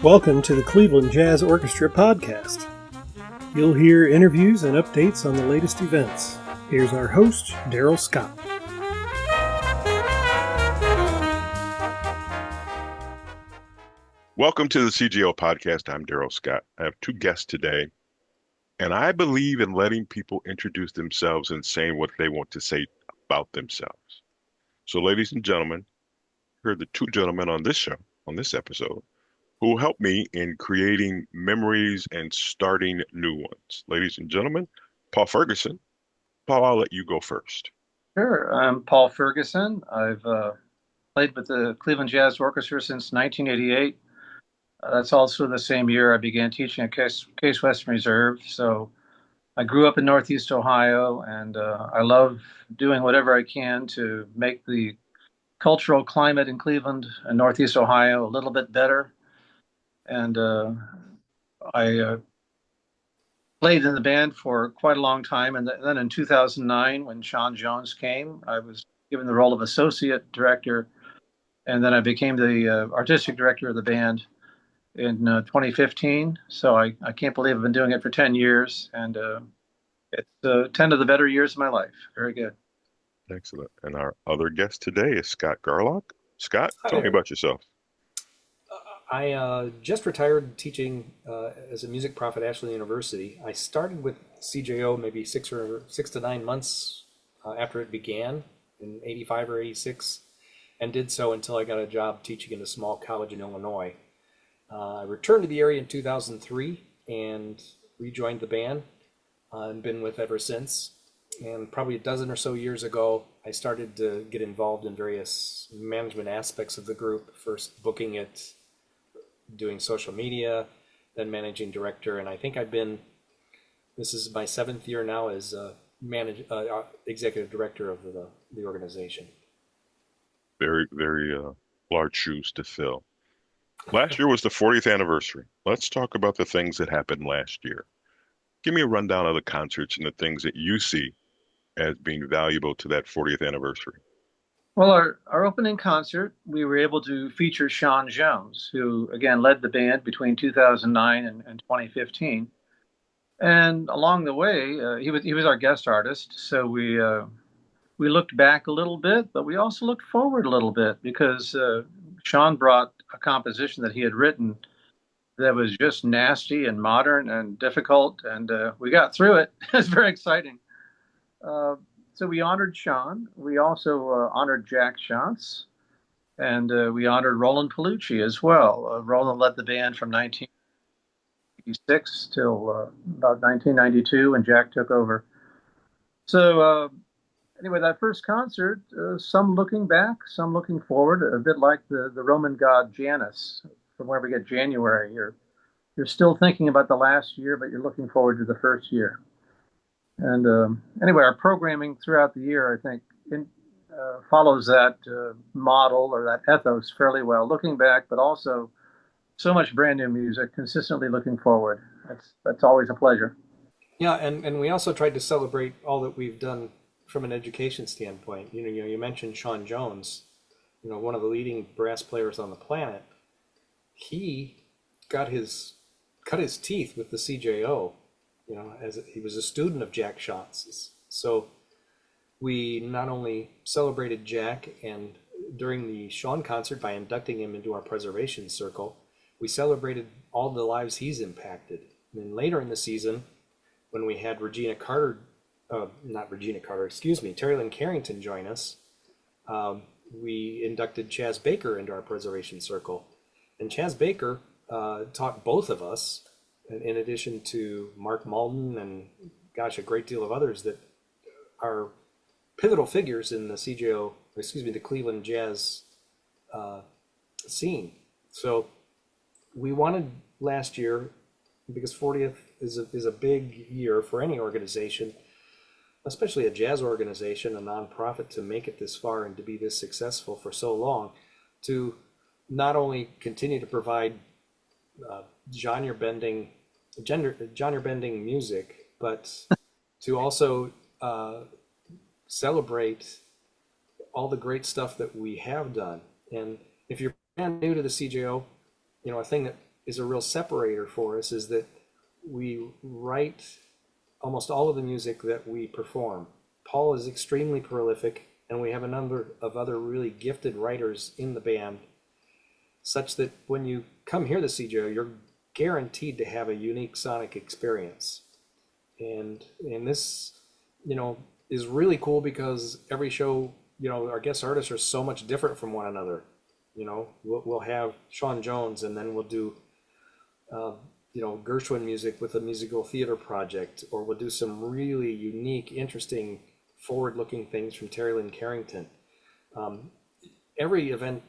Welcome to the Cleveland Jazz Orchestra podcast. You'll hear interviews and updates on the latest events. Here's our host, Darrell Scott. Welcome to the CJO podcast. I'm Darrell Scott. I have two guests today, and I believe in letting people introduce themselves and saying what they want to say about themselves. So, ladies and gentlemen, here are the two gentlemen on this show, on this episode, who will help me in creating memories and starting new ones. Ladies and gentlemen, Paul Ferguson. Paul, I'll let you go first. Sure. I'm Paul Ferguson. I've played with the Cleveland Jazz Orchestra since 1988. That's also the same year I began teaching at Case Western Reserve. So I grew up in Northeast Ohio, and I love doing whatever I can to make the cultural climate in Cleveland and Northeast Ohio a little bit better. And I played in the band for quite a long time. And then in 2009, when Sean Jones came, I was given the role of associate director. And then I became the artistic director of the band in 2015. So I can't believe I've been doing it for 10 years. And it's 10 of the better years of my life. Very good. Excellent. And our other guest today is Scott Garlock. Scott, tell me about yourself. I just retired teaching as a music prof at Ashland University. I started with CJO maybe 6 to 9 months after it began in 85 or 86, and did so until I got a job teaching in a small college in Illinois. I returned to the area in 2003 and rejoined the band and been with ever since. And probably a dozen or so years ago, I started to get involved in various management aspects of the group, first booking it, doing social media, then managing director, and I think this is my 7th year now as executive director of the organization. Very, very large shoes to fill. Last year was the 40th anniversary. Let's talk about the things that happened last year. Give me a rundown of the concerts and the things that you see as being valuable to that 40th anniversary. Well, our opening concert, we were able to feature Sean Jones, who, again, led the band between 2009 and 2015. And along the way, he was our guest artist. So we looked back a little bit, but we also looked forward a little bit because Sean brought a composition that he had written that was just nasty and modern and difficult. And we got through it. It was very exciting. So we honored Sean. We also honored Jack Shantz, and we honored Roland Palucci as well. Roland led the band from 1986 till about 1992, when Jack took over. So anyway, that first concert, some looking back, some looking forward, a bit like the Roman god Janus. From where we get January, you're still thinking about the last year, but you're looking forward to the first year. And anyway, our programming throughout the year, I think, follows that model or that ethos fairly well. Looking back, but also so much brand new music, consistently looking forward. That's always a pleasure. Yeah, and we also tried to celebrate all that we've done from an education standpoint. You mentioned Sean Jones, one of the leading brass players on the planet. He cut his teeth with the CJO. As he was a student of Jack Shantz's. So we not only celebrated Jack and during the Sean concert by inducting him into our preservation circle, we celebrated all the lives he's impacted. And then later in the season, when we had Terry Lynn Carrington join us, we inducted Chaz Baker into our preservation circle. And Chaz Baker taught both of us, in addition to Mark Mauldin and, a great deal of others that are pivotal figures in the Cleveland Jazz scene. So we wanted last year, because 40th is a big year for any organization, especially a jazz organization, a nonprofit, to make it this far and to be this successful for so long, to not only continue to provide genre-bending music, but to also celebrate all the great stuff that we have done. And if you're brand new to the CJO, a thing that is a real separator for us is that we write almost all of the music that we perform. Paul is extremely prolific, and we have a number of other really gifted writers in the band, such that when you come here to CJO, you're guaranteed to have a unique sonic experience. And this, is really cool because every show, our guest artists are so much different from one another. We'll have Sean Jones, and then we'll do, Gershwin music with a musical theater project, or we'll do some really unique, interesting, forward-looking things from Terry Lynn Carrington. Every event,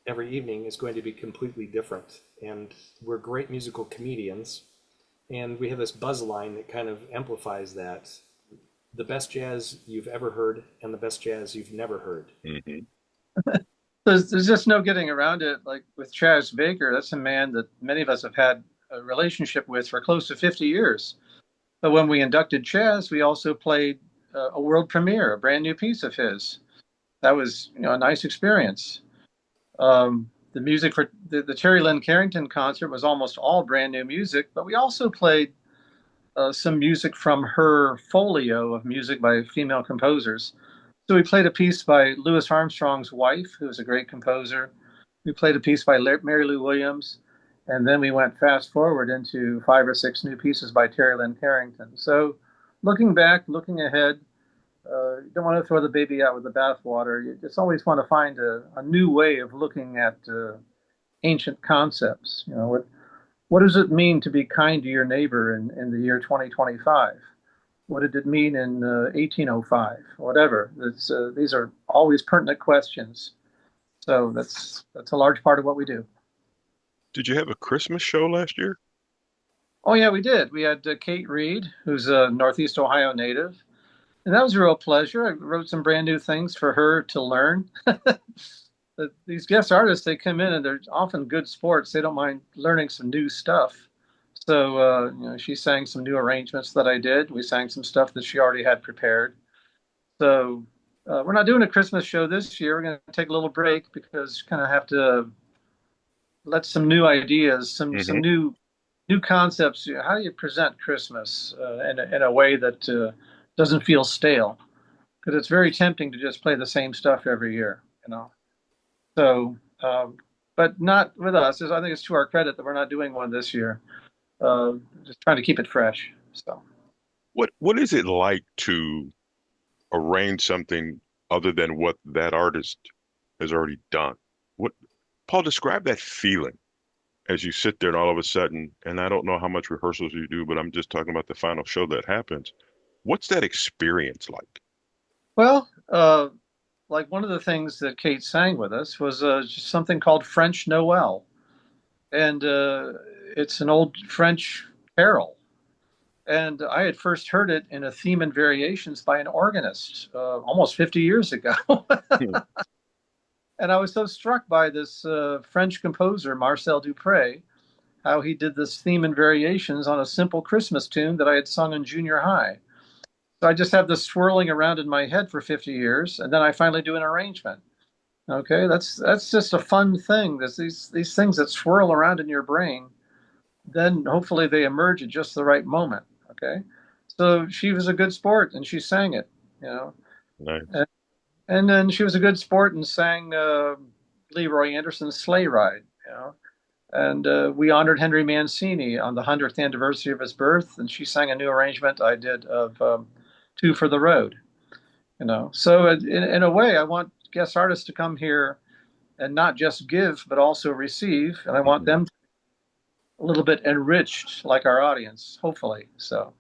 every evening is going to be completely different, and we're great musical comedians, and we have this buzz line that kind of amplifies that. The best jazz you've ever heard and the best jazz you've never heard. Mm-hmm. There's just no getting around it. Like with Chas Baker, that's a man that many of us have had a relationship with for close to 50 years. But when we inducted Chas, we also played a world premiere, a brand new piece of his. That was, a nice experience. The music for the Terry Lynn Carrington concert was almost all brand new music, but we also played some music from her folio of music by female composers. So we played a piece by Louis Armstrong's wife, who was a great composer. We played a piece by Mary Lou Williams, and then we went fast forward into 5 or 6 new pieces by Terry Lynn Carrington. So looking back, looking ahead, you don't want to throw the baby out with the bathwater. You just always want to find a new way of looking at ancient concepts. What does it mean to be kind to your neighbor in the year 2025? What did it mean in 1805? Whatever. These are always pertinent questions. So that's a large part of what we do. Did you have a Christmas show last year? Oh, yeah, we did. We had Kate Reed, who's a Northeast Ohio native. And that was a real pleasure. I wrote some brand new things for her to learn. These guest artists, they come in and they're often good sports. They don't mind learning some new stuff. So, she sang some new arrangements that I did. We sang some stuff that she already had prepared. So we're not doing a Christmas show this year. We're going to take a little break because kind of have to let some new ideas, some new concepts. How do you present Christmas in a way that doesn't feel stale? Because it's very tempting to just play the same stuff every year, So, but not with us. I think it's to our credit that we're not doing one this year. Just trying to keep it fresh. So, What is it like to arrange something other than what that artist has already done? Paul, describe that feeling as you sit there and all of a sudden, and I don't know how much rehearsals you do, but I'm just talking about the final show that happens. What's that experience like? Well, like one of the things that Kate sang with us was just something called French Noel. And it's an old French carol. And I had first heard it in a theme and variations by an organist almost 50 years ago. And I was so struck by this French composer, Marcel Dupré, how he did this theme and variations on a simple Christmas tune that I had sung in junior high. So I just have this swirling around in my head for 50 years, and then I finally do an arrangement. Okay, that's just a fun thing. There's these things that swirl around in your brain. Then hopefully they emerge at just the right moment. Okay, so she was a good sport and she sang it. Nice. And then she was a good sport and sang Leroy Anderson's Sleigh Ride. And we honored Henry Mancini on the 100th anniversary of his birth, and she sang a new arrangement I did of Two for the Road. So in a way, I want guest artists to come here and not just give, but also receive. And I want them to be a little bit enriched like our audience, hopefully. So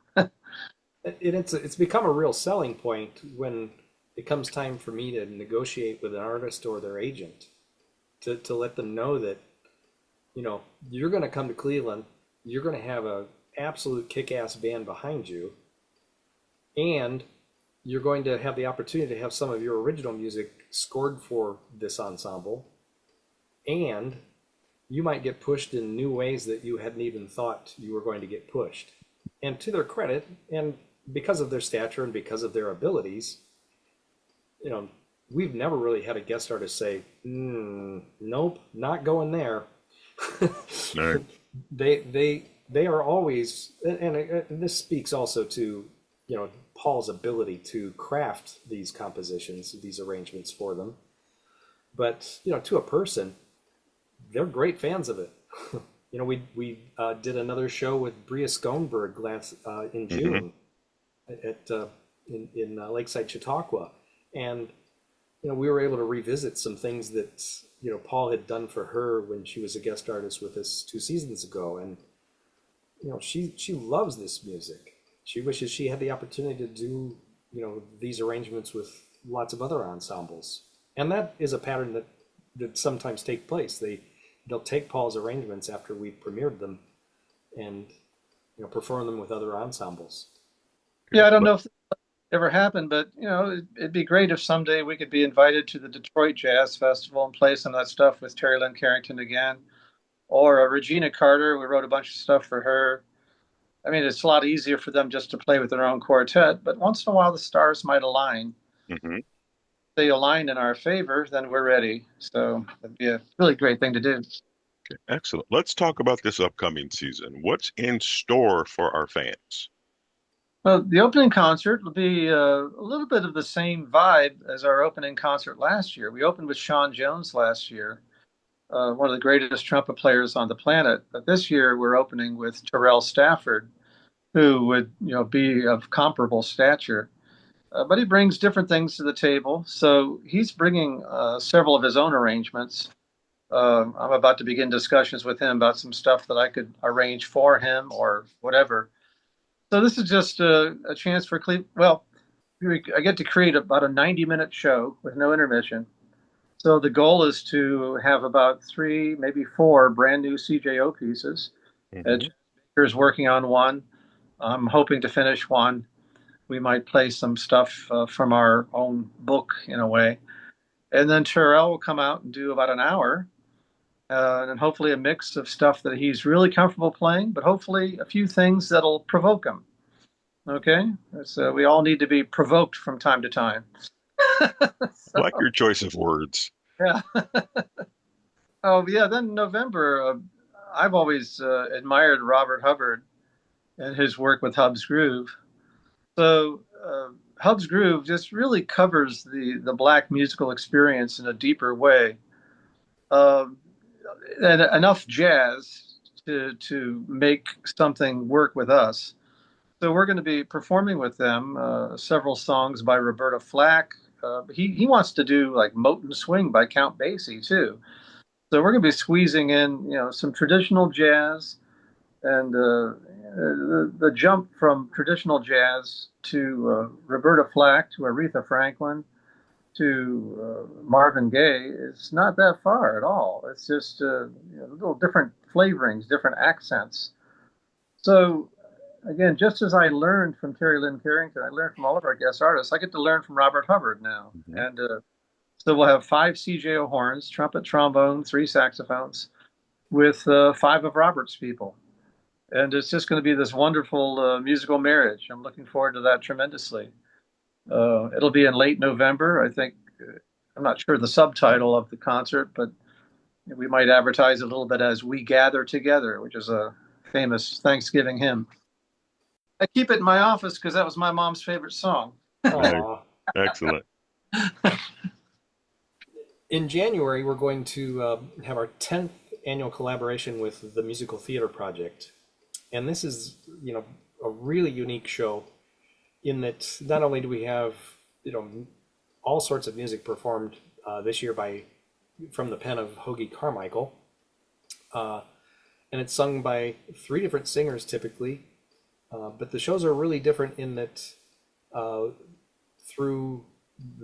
it's become a real selling point when it comes time for me to negotiate with an artist or their agent to let them know that, you're going to come to Cleveland, you're going to have an absolute kick-ass band behind you, and you're going to have the opportunity to have some of your original music scored for this ensemble, and you might get pushed in new ways that you hadn't even thought you were going to get pushed. And to their credit, and because of their stature and because of their abilities, we've never really had a guest artist say, nope, not going there. Right. they are always, and this speaks also to, Paul's ability to craft these compositions, these arrangements for them. But to a person, they're great fans of it. We did another show with Bria Schoenberg in June at in Lakeside Chautauqua, and we were able to revisit some things that Paul had done for her when she was a guest artist with us 2 seasons ago, and she loves this music. She wishes she had the opportunity to do these arrangements with lots of other ensembles, and that is a pattern that sometimes take place. They'll take Paul's arrangements after we premiered them and perform them with other ensembles. Yeah, I don't know if that ever happened, but it'd be great if someday we could be invited to the Detroit Jazz Festival and play some of that stuff with Terry Lynn Carrington again, or Regina Carter. We wrote a bunch of stuff for her. I mean, it's a lot easier for them just to play with their own quartet, but once in a while the stars might align. Mm-hmm. If they align in our favor, then we're ready. So that'd be a really great thing to do. Okay, excellent. Let's talk about this upcoming season. What's in store for our fans? Well, the opening concert will be a little bit of the same vibe as our opening concert last year. We opened with Sean Jones last year, one of the greatest trumpet players on the planet. But this year we're opening with Darrell Stafford, who would be of comparable stature. But he brings different things to the table. So he's bringing several of his own arrangements. I'm about to begin discussions with him about some stuff that I could arrange for him or whatever. So this is just a chance for Cleveland. Well, I get to create about a 90-minute show with no intermission. So the goal is to have about 3, maybe 4 brand new CJO pieces. Mm-hmm. Baker's working on one. I'm hoping to finish one. We might play some stuff from our own book in a way. And then Terrell will come out and do about an hour. And hopefully a mix of stuff that he's really comfortable playing, but hopefully a few things that'll provoke him. Okay? So we all need to be provoked from time to time. I like your choice of words. Yeah. Oh, yeah. Then in November, I've always admired Robert Hubbard and his work with Hub's Groove. So Hub's Groove just really covers the Black musical experience in a deeper way. And enough jazz to make something work with us. So we're going to be performing with them several songs by Roberta Flack. He wants to do like Moten Swing by Count Basie too. So we're going to be squeezing in some traditional jazz, and the jump from traditional jazz to Roberta Flack to Aretha Franklin to Marvin Gaye is not that far at all. It's just little different flavorings, different accents. So again, just as I learned from Terry Lynn Carrington, I learned from all of our guest artists, I get to learn from Robert Hubbard now. Mm-hmm. And so we'll have 5 CJO horns, trumpet, trombone, 3 saxophones, with 5 of Robert's people. And it's just going to be this wonderful musical marriage. I'm looking forward to that tremendously. It'll be in late November, I think. I'm not sure the subtitle of the concert, but we might advertise it a little bit as We Gather Together, which is a famous Thanksgiving hymn. I keep it in my office because that was my mom's favorite song. Excellent. In January, we're going to have our 10th annual collaboration with the Musical Theater Project. And this is, a really unique show in that not only do we have, all sorts of music performed this year from the pen of Hoagie Carmichael, and it's sung by 3 different singers typically, but the shows are really different in that through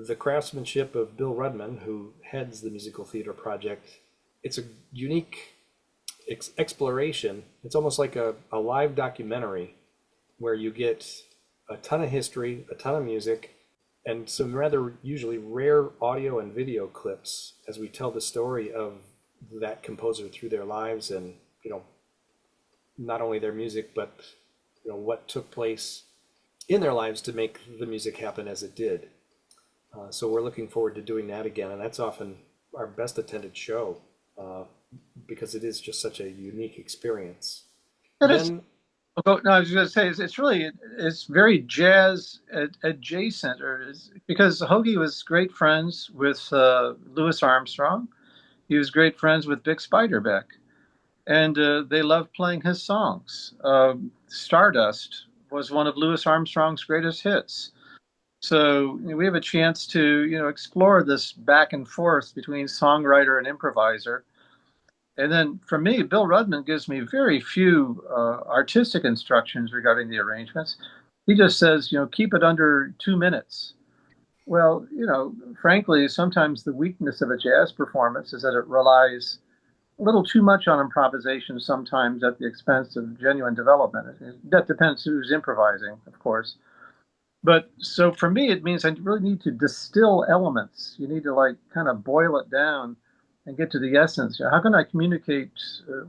the craftsmanship of Bill Rudman, who heads the Musical Theater Project, it's a unique exploration. It's almost like a live documentary where you get a ton of history, a ton of music, and some rather usually rare audio and video clips as we tell the story of that composer through their lives and, not only their music, but, what took place in their lives to make the music happen as it did. So we're looking forward to doing that again, and that's often our best attended show. because it is just such a unique experience. It is. Then, No, I was going to say it's really it's very jazz adjacent, because Hoagie was great friends with Louis Armstrong. He was great friends with Bix Beiderbecke, and they loved playing his songs. Stardust was one of Louis Armstrong's greatest hits. So we have a chance to explore this back and forth between songwriter and improviser. And then for me, Bill Rudman gives me very few artistic instructions regarding the arrangements. He just says, keep it under 2 minutes. Well, frankly, sometimes the weakness of a jazz performance is that it relies a little too much on improvisation, sometimes at the expense of genuine development. That depends who's improvising, of course. But so for me, it means I really need to distill elements. You need to kind of boil it down and get to the essence. How can I communicate?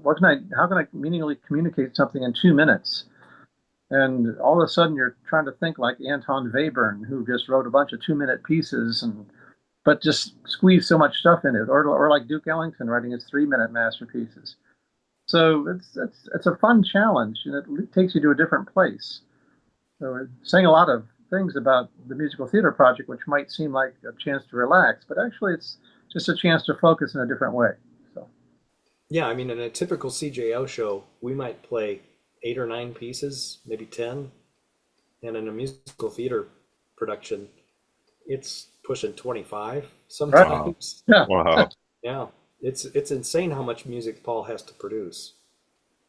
How can I meaningfully communicate something in 2 minutes? And all of a sudden, you're trying to think like Anton Webern, who just wrote a bunch of 2-minute pieces, but just squeezed so much stuff in it, or like Duke Ellington writing his 3-minute masterpieces. So it's a fun challenge, and it takes you to a different place. So we're saying a lot of things about the musical theater project, which might seem like a chance to relax, but actually it's just a chance to focus in a different way. So, yeah, I mean, in a typical CJO show, we might play 8 or 9 pieces, maybe 10. And in a musical theater production, it's pushing 25 sometimes. yeah. Wow. Yeah, it's insane how much music Paul has to produce.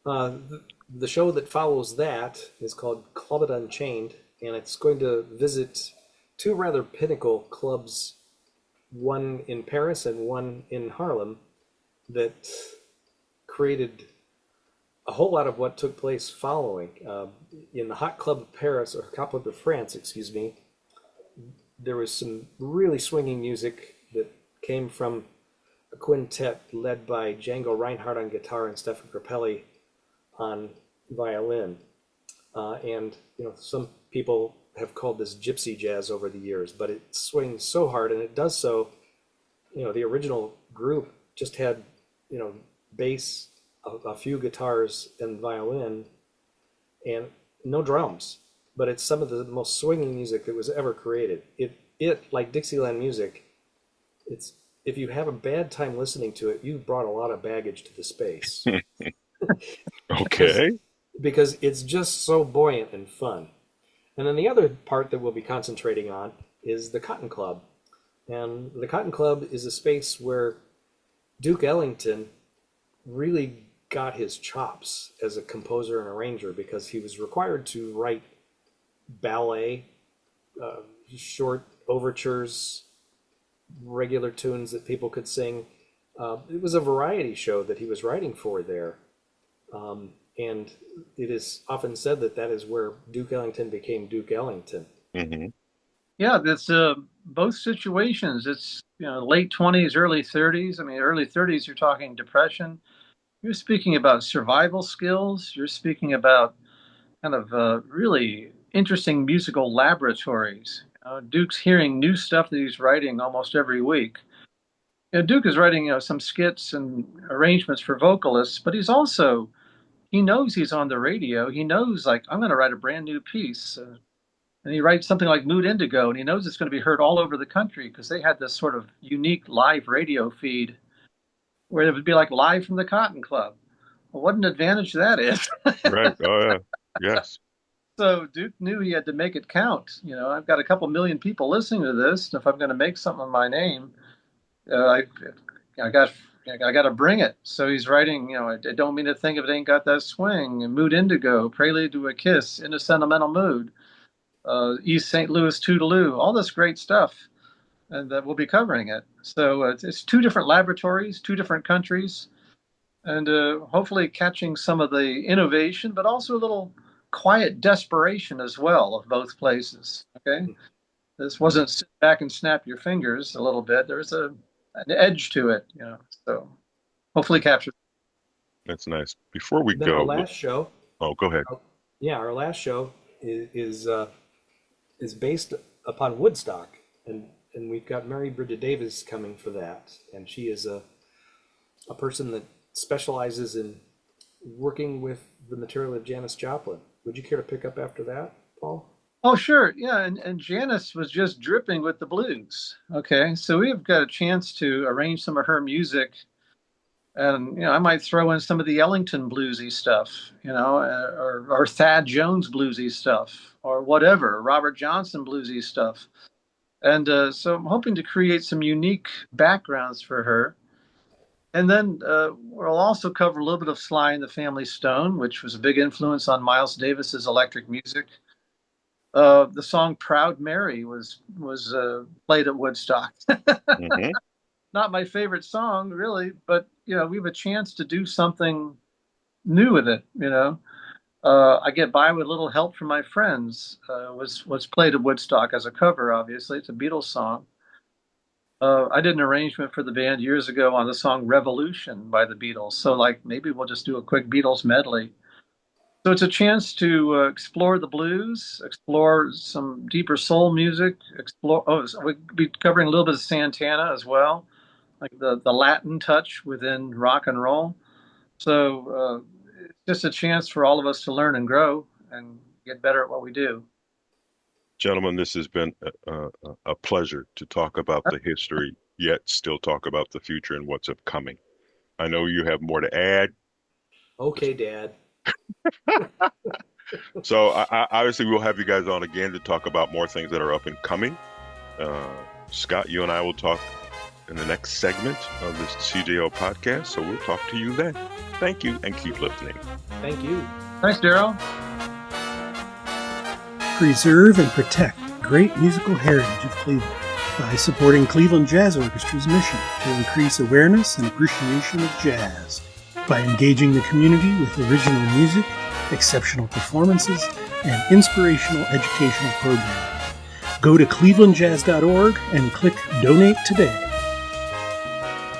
The show that follows that is called Club It Unchained, and it's going to visit 2 rather pinnacle clubs, one in Paris and one in Harlem, that created a whole lot of what took place following. In the Hot Club of Paris, or Hot Club of France, excuse me, there was some really swinging music that came from a quintet led by Django Reinhardt on guitar and Stefan Grappelli on violin. And some people have called this gypsy jazz over the years, but it swings so hard, and it does so. The original group just had bass, a few guitars and violin, and no drums, but it's some of the most swinging music that was ever created. It like Dixieland music, it's, if you have a bad time listening to it, you brought a lot of baggage to the space. Okay. Because it's just so buoyant and fun. And then the other part that we'll be concentrating on is the Cotton Club. And the Cotton Club is a space where Duke Ellington really got his chops as a composer and arranger, because he was required to write ballet, short overtures, regular tunes that people could sing. It was a variety show that he was writing for there. And it is often said that that is where Duke Ellington became Duke Ellington. Mm-hmm. Yeah, that's both situations. It's late 20s, early 30s. I mean, early 30s, you're talking depression. You're speaking about survival skills. You're speaking about kind of really interesting musical laboratories. Duke's hearing new stuff that he's writing almost every week. Duke is writing some skits and arrangements for vocalists, but he knows he's on the radio. He knows, like, I'm going to write a brand new piece. And he writes something like Mood Indigo, and he knows it's going to be heard all over the country because they had this sort of unique live radio feed where it would be like live from the Cotton Club. Well, what an advantage that is. Right. Oh, yeah. Yes. So Duke knew he had to make it count. I've got a couple million people listening to this. And if I'm going to make something of my name, I got to bring it. So he's writing, I don't mean to think if it ain't got that swing, and Mood Indigo, Prelude to a Kiss, In a Sentimental Mood, East St. Louis Toodaloo, all this great stuff. And we'll be covering it. So it's 2 different laboratories, 2 different countries, and hopefully catching some of the innovation, but also a little quiet desperation as well of both places. Okay, this wasn't sit back and snap your fingers a little bit. There's an edge to it, So hopefully capture. That's nice. Before we Then go, our last show. oh, go ahead. Yeah, our last show is based upon Woodstock, and we've got Mary Bridget Davis coming for that, and she is a person that specializes in working with the material of Janis Joplin. Would you care to pick up after that, Paul? Oh, sure. Yeah. And Janice was just dripping with the blues. Okay. So we've got a chance to arrange some of her music. And, I might throw in some of the Ellington bluesy stuff, or Thad Jones bluesy stuff, or whatever, Robert Johnson bluesy stuff. And so I'm hoping to create some unique backgrounds for her. And then we'll also cover a little bit of Sly and the Family Stone, which was a big influence on Miles Davis's electric music. The song "Proud Mary" was played at Woodstock. Mm-hmm. Not my favorite song, really, but we have a chance to do something new with it. I get by with a little help from my friends. Was played at Woodstock as a cover. Obviously, it's a Beatles song. I did an arrangement for the band years ago on the song "Revolution" by the Beatles. So, maybe we'll just do a quick Beatles medley. So it's a chance to explore the blues, explore some deeper soul music, so we'll be covering a little bit of Santana as well, like the Latin touch within rock and roll. So it's just a chance for all of us to learn and grow and get better at what we do. Gentlemen, this has been a pleasure to talk about the history, yet still talk about the future and what's upcoming. I know you have more to add. Okay, Dad. So obviously we'll have you guys on again to talk about more things that are up and coming. Scott, you and I will talk in the next segment of this CJO podcast. So we'll talk to you then. Thank you and keep listening. Thank you. Thanks, Darrell. Preserve and protect the great musical heritage of Cleveland by supporting Cleveland Jazz Orchestra's mission to increase awareness and appreciation of jazz, by engaging the community with original music, exceptional performances, and inspirational educational programs. Go to clevelandjazz.org and click Donate Today.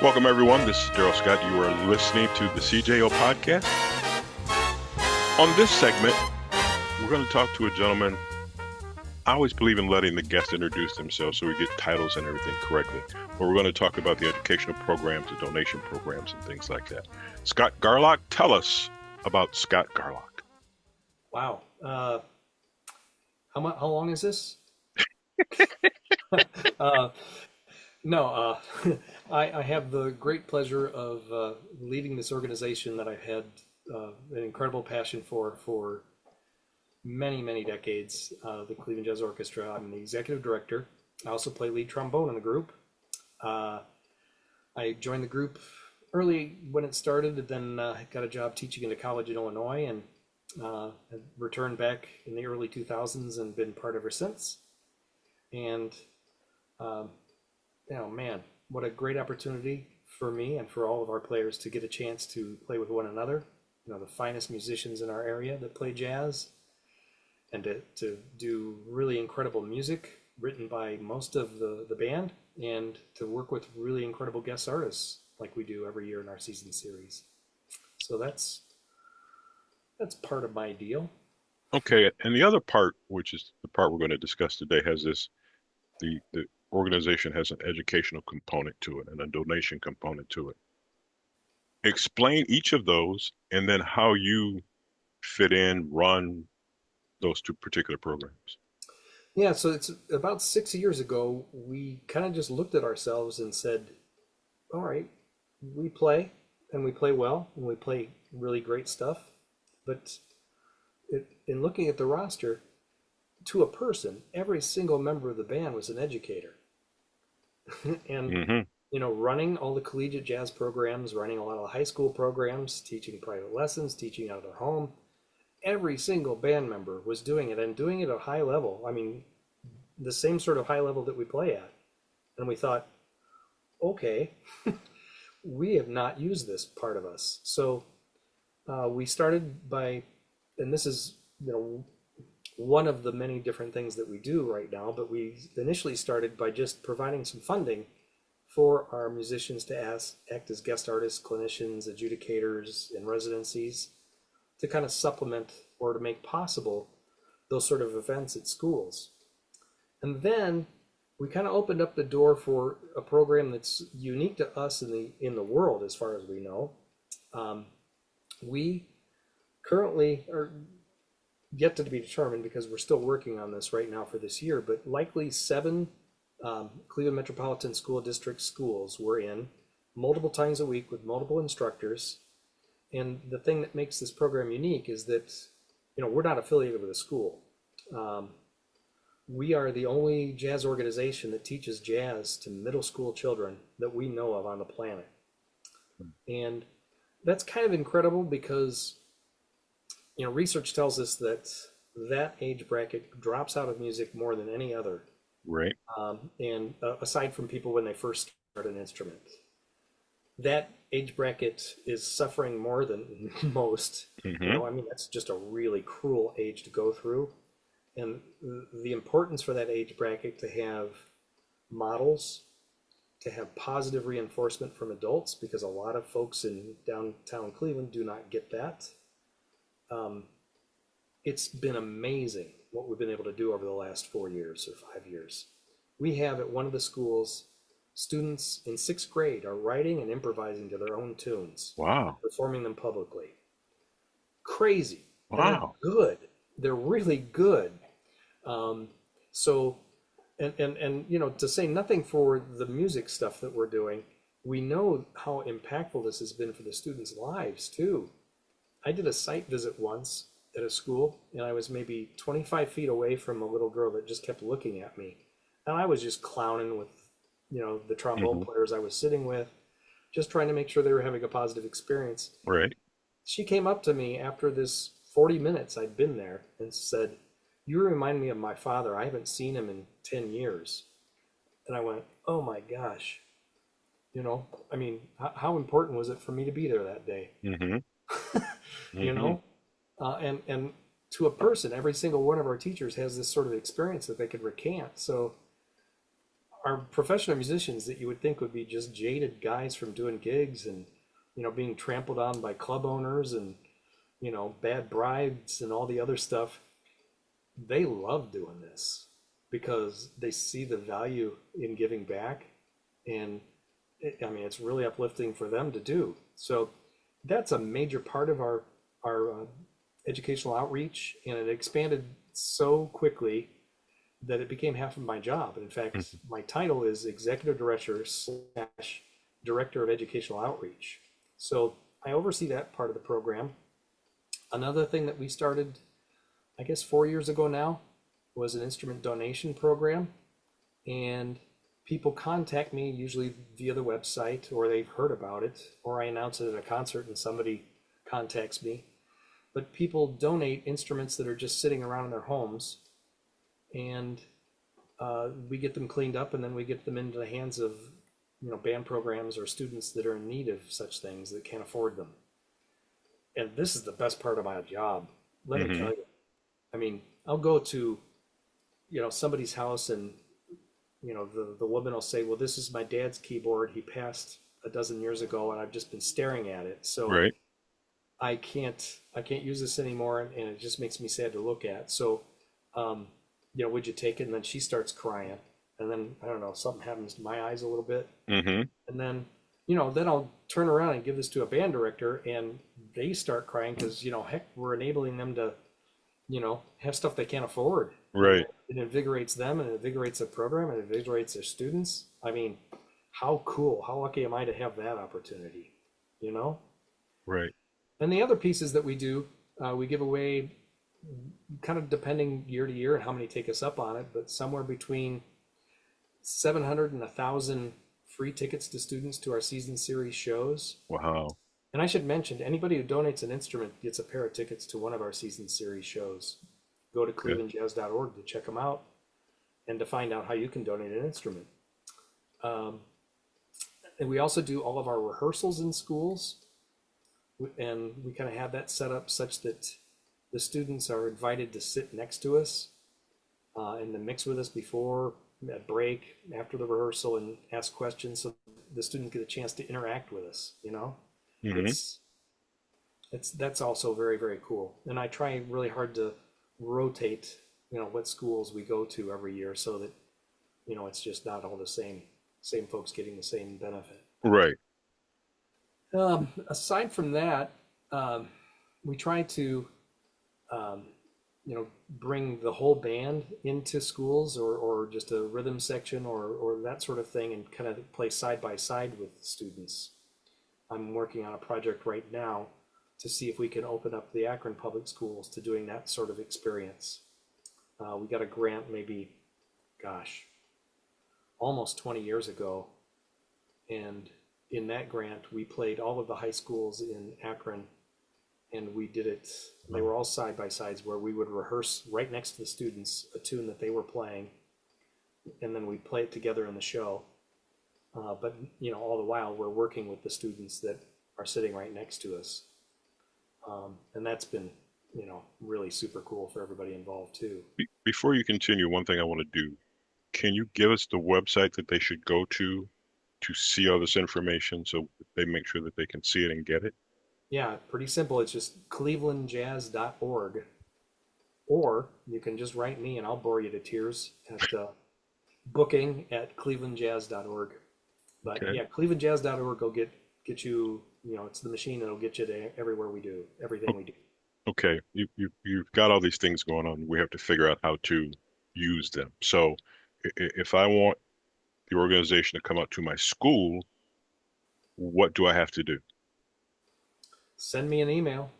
Welcome, everyone. This is Darrell Scott. You are listening to the CJO podcast. On this segment, we're going to talk to a gentleman. I always believe in letting the guests introduce themselves so we get titles and everything correctly. But we're going to talk about the educational programs, the donation programs, and things like that. Scott Garlock, tell us about Scott Garlock. Wow. How long is this? I have the great pleasure of leading this organization that I've had an incredible passion for many, many decades, the Cleveland Jazz Orchestra. I'm the executive director. I also play lead trombone in the group. I joined the group early when it started, and then got a job teaching in a college in Illinois, and returned back in the early 2000s and been part ever since. And man, what a great opportunity for me and for all of our players to get a chance to play with one another. The finest musicians in our area that play jazz, and to do really incredible music written by most of the band, and to work with really incredible guest artists like we do every year in our season series. So that's part of my deal. Okay, and the other part, which is the part we're going to discuss today, has the organization has an educational component to it and a donation component to it. Explain each of those, and then how you fit in, run those two particular programs. Yeah, so it's about 6 years ago, we kind of just looked at ourselves and said, all right, we play, and we play well, and we play really great stuff. But in looking at the roster, to a person, every single member of the band was an educator. And, running all the collegiate jazz programs, running a lot of the high school programs, teaching private lessons, teaching out of their home. Every single band member was doing it, and doing it at a high level. I mean, the same sort of high level that we play at. And we thought, okay, we have not used this part of us. So we started by, and this is, one of the many different things that we do right now, but we initially started by just providing some funding for our musicians to act as guest artists, clinicians, adjudicators, and residencies, to kind of supplement or to make possible those sort of events at schools. And then we kind of opened up the door for a program that's unique to us in the world, as far as we know, We currently are yet to be determined because we're still working on this right now for this year, but likely 7 Cleveland Metropolitan School District schools we're in multiple times a week with multiple instructors. And the thing that makes this program unique is that, we're not affiliated with a school. We are the only jazz organization that teaches jazz to middle school children that we know of on the planet. And that's kind of incredible because, research tells us that that age bracket drops out of music more than any other. Right. And aside from people when they first start an instrument, that age bracket is suffering more than most. That's just a really cruel age to go through. And the importance for that age bracket to have models, to have positive reinforcement from adults, because a lot of folks in downtown Cleveland do not get that. It's been amazing what we've been able to do over the last 4 years or 5 years. We have at one of the schools, students in 6th grade are writing and improvising to their own tunes. Wow. Performing them publicly. Crazy. Wow. They're good. They're really good. To say nothing for the music stuff that we're doing, we know how impactful this has been for the students' lives too. I did a site visit once at a school, and I was maybe 25 feet away from a little girl that just kept looking at me. And I was just clowning with, the trombone players I was sitting with, just trying to make sure they were having a positive experience. Right. She came up to me after this 40 minutes I'd been there and said, "You remind me of my father. I haven't seen him in 10 years. And I went, oh my gosh. How important was it for me to be there that day? And to a person, every single one of our teachers has this sort of experience that they could recant. So our professional musicians that you would think would be just jaded guys from doing gigs and, being trampled on by club owners and, bad bribes and all the other stuff, they love doing this because they see the value in giving back. And it's really uplifting for them to do. So that's a major part of our educational outreach, and it expanded so quickly that it became half of my job. And in fact, my title is Executive Director / Director of Educational Outreach. So I oversee that part of the program. Another thing that we started, I guess 4 years ago now, was an instrument donation program. And people contact me usually via the website, or they've heard about it, or I announce it at a concert and somebody contacts me. But people donate instruments that are just sitting around in their homes, and we get them cleaned up, and then we get them into the hands of band programs or students that are in need of such things that can't afford them. And this is the best part of my job. Let me tell you. I'll go to somebody's house, and the woman will say, well, this is my dad's keyboard. He passed a dozen years ago, and I've just been staring at it. So right. I can't use this anymore, and it just makes me sad to look at. So, would you take it? And then she starts crying, and then I don't know, something happens to my eyes a little bit, and then then I'll turn around and give this to a band director, and they start crying because heck, we're enabling them to have stuff they can't afford. Right. It invigorates them, and it invigorates the program, and it invigorates their students. How cool, how lucky am I to have that opportunity? Right. And the other pieces that we do, we give away, kind of depending year to year and how many take us up on it, but somewhere between 700 and 1,000 free tickets to students to our season series shows. Wow. And I should mention, anybody who donates an instrument gets a pair of tickets to one of our season series shows. Go to clevelandjazz.org to check them out and to find out how you can donate an instrument. And we also do all of our rehearsals in schools. And we kind of have that set up such that the students are invited to sit next to us and to mix with us before, at break, after the rehearsal, and ask questions so the students get a chance to interact with us, That's also very, very cool. And I try really hard to rotate, what schools we go to every year so that, it's just not all the same folks getting the same benefit. Right. Aside from that, we try to bring the whole band into schools, or just a rhythm section, or that sort of thing, and kind of play side by side with students. I'm working on a project right now to see if we can open up the Akron Public Schools to doing that sort of experience. We got a grant maybe, gosh, almost 20 years ago. And in that grant, we played all of the high schools in Akron, and we did it. They were all side by sides where we would rehearse right next to the students a tune that they were playing, and then we'd play it together in the show. But all the while we're working with the students that are sitting right next to us, and that's been really super cool for everybody involved too. Before you continue, one thing I want to do, can you give us the website that they should go to see all this information so they make sure that they can see it and get it? Yeah, pretty simple. It's just clevelandjazz.org, or you can just write me and I'll bore you to tears at booking@clevelandjazz.org. But Okay. yeah, clevelandjazz.org will get you. It's the machine that'll get you to everywhere we do, everything we do. Okay, you've got all these things going on. We have to figure out how to use them. So if I want the organization to come out to my school, what do I have to do? Send me an email.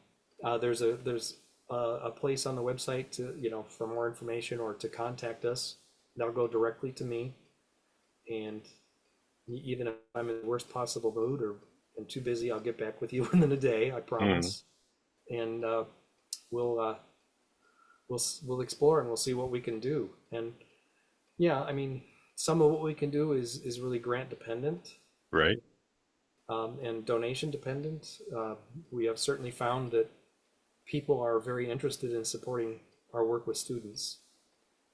There's a place on the website to for more information or to contact us. That'll go directly to me. And even if I'm in the worst possible mood or I'm too busy, I'll get back with you within a day. I promise. And we'll explore and we'll see what we can do. And yeah, I mean, some of what we can do is really grant dependent, Right? and donation dependent. We have certainly found that people are very interested in supporting our work with students,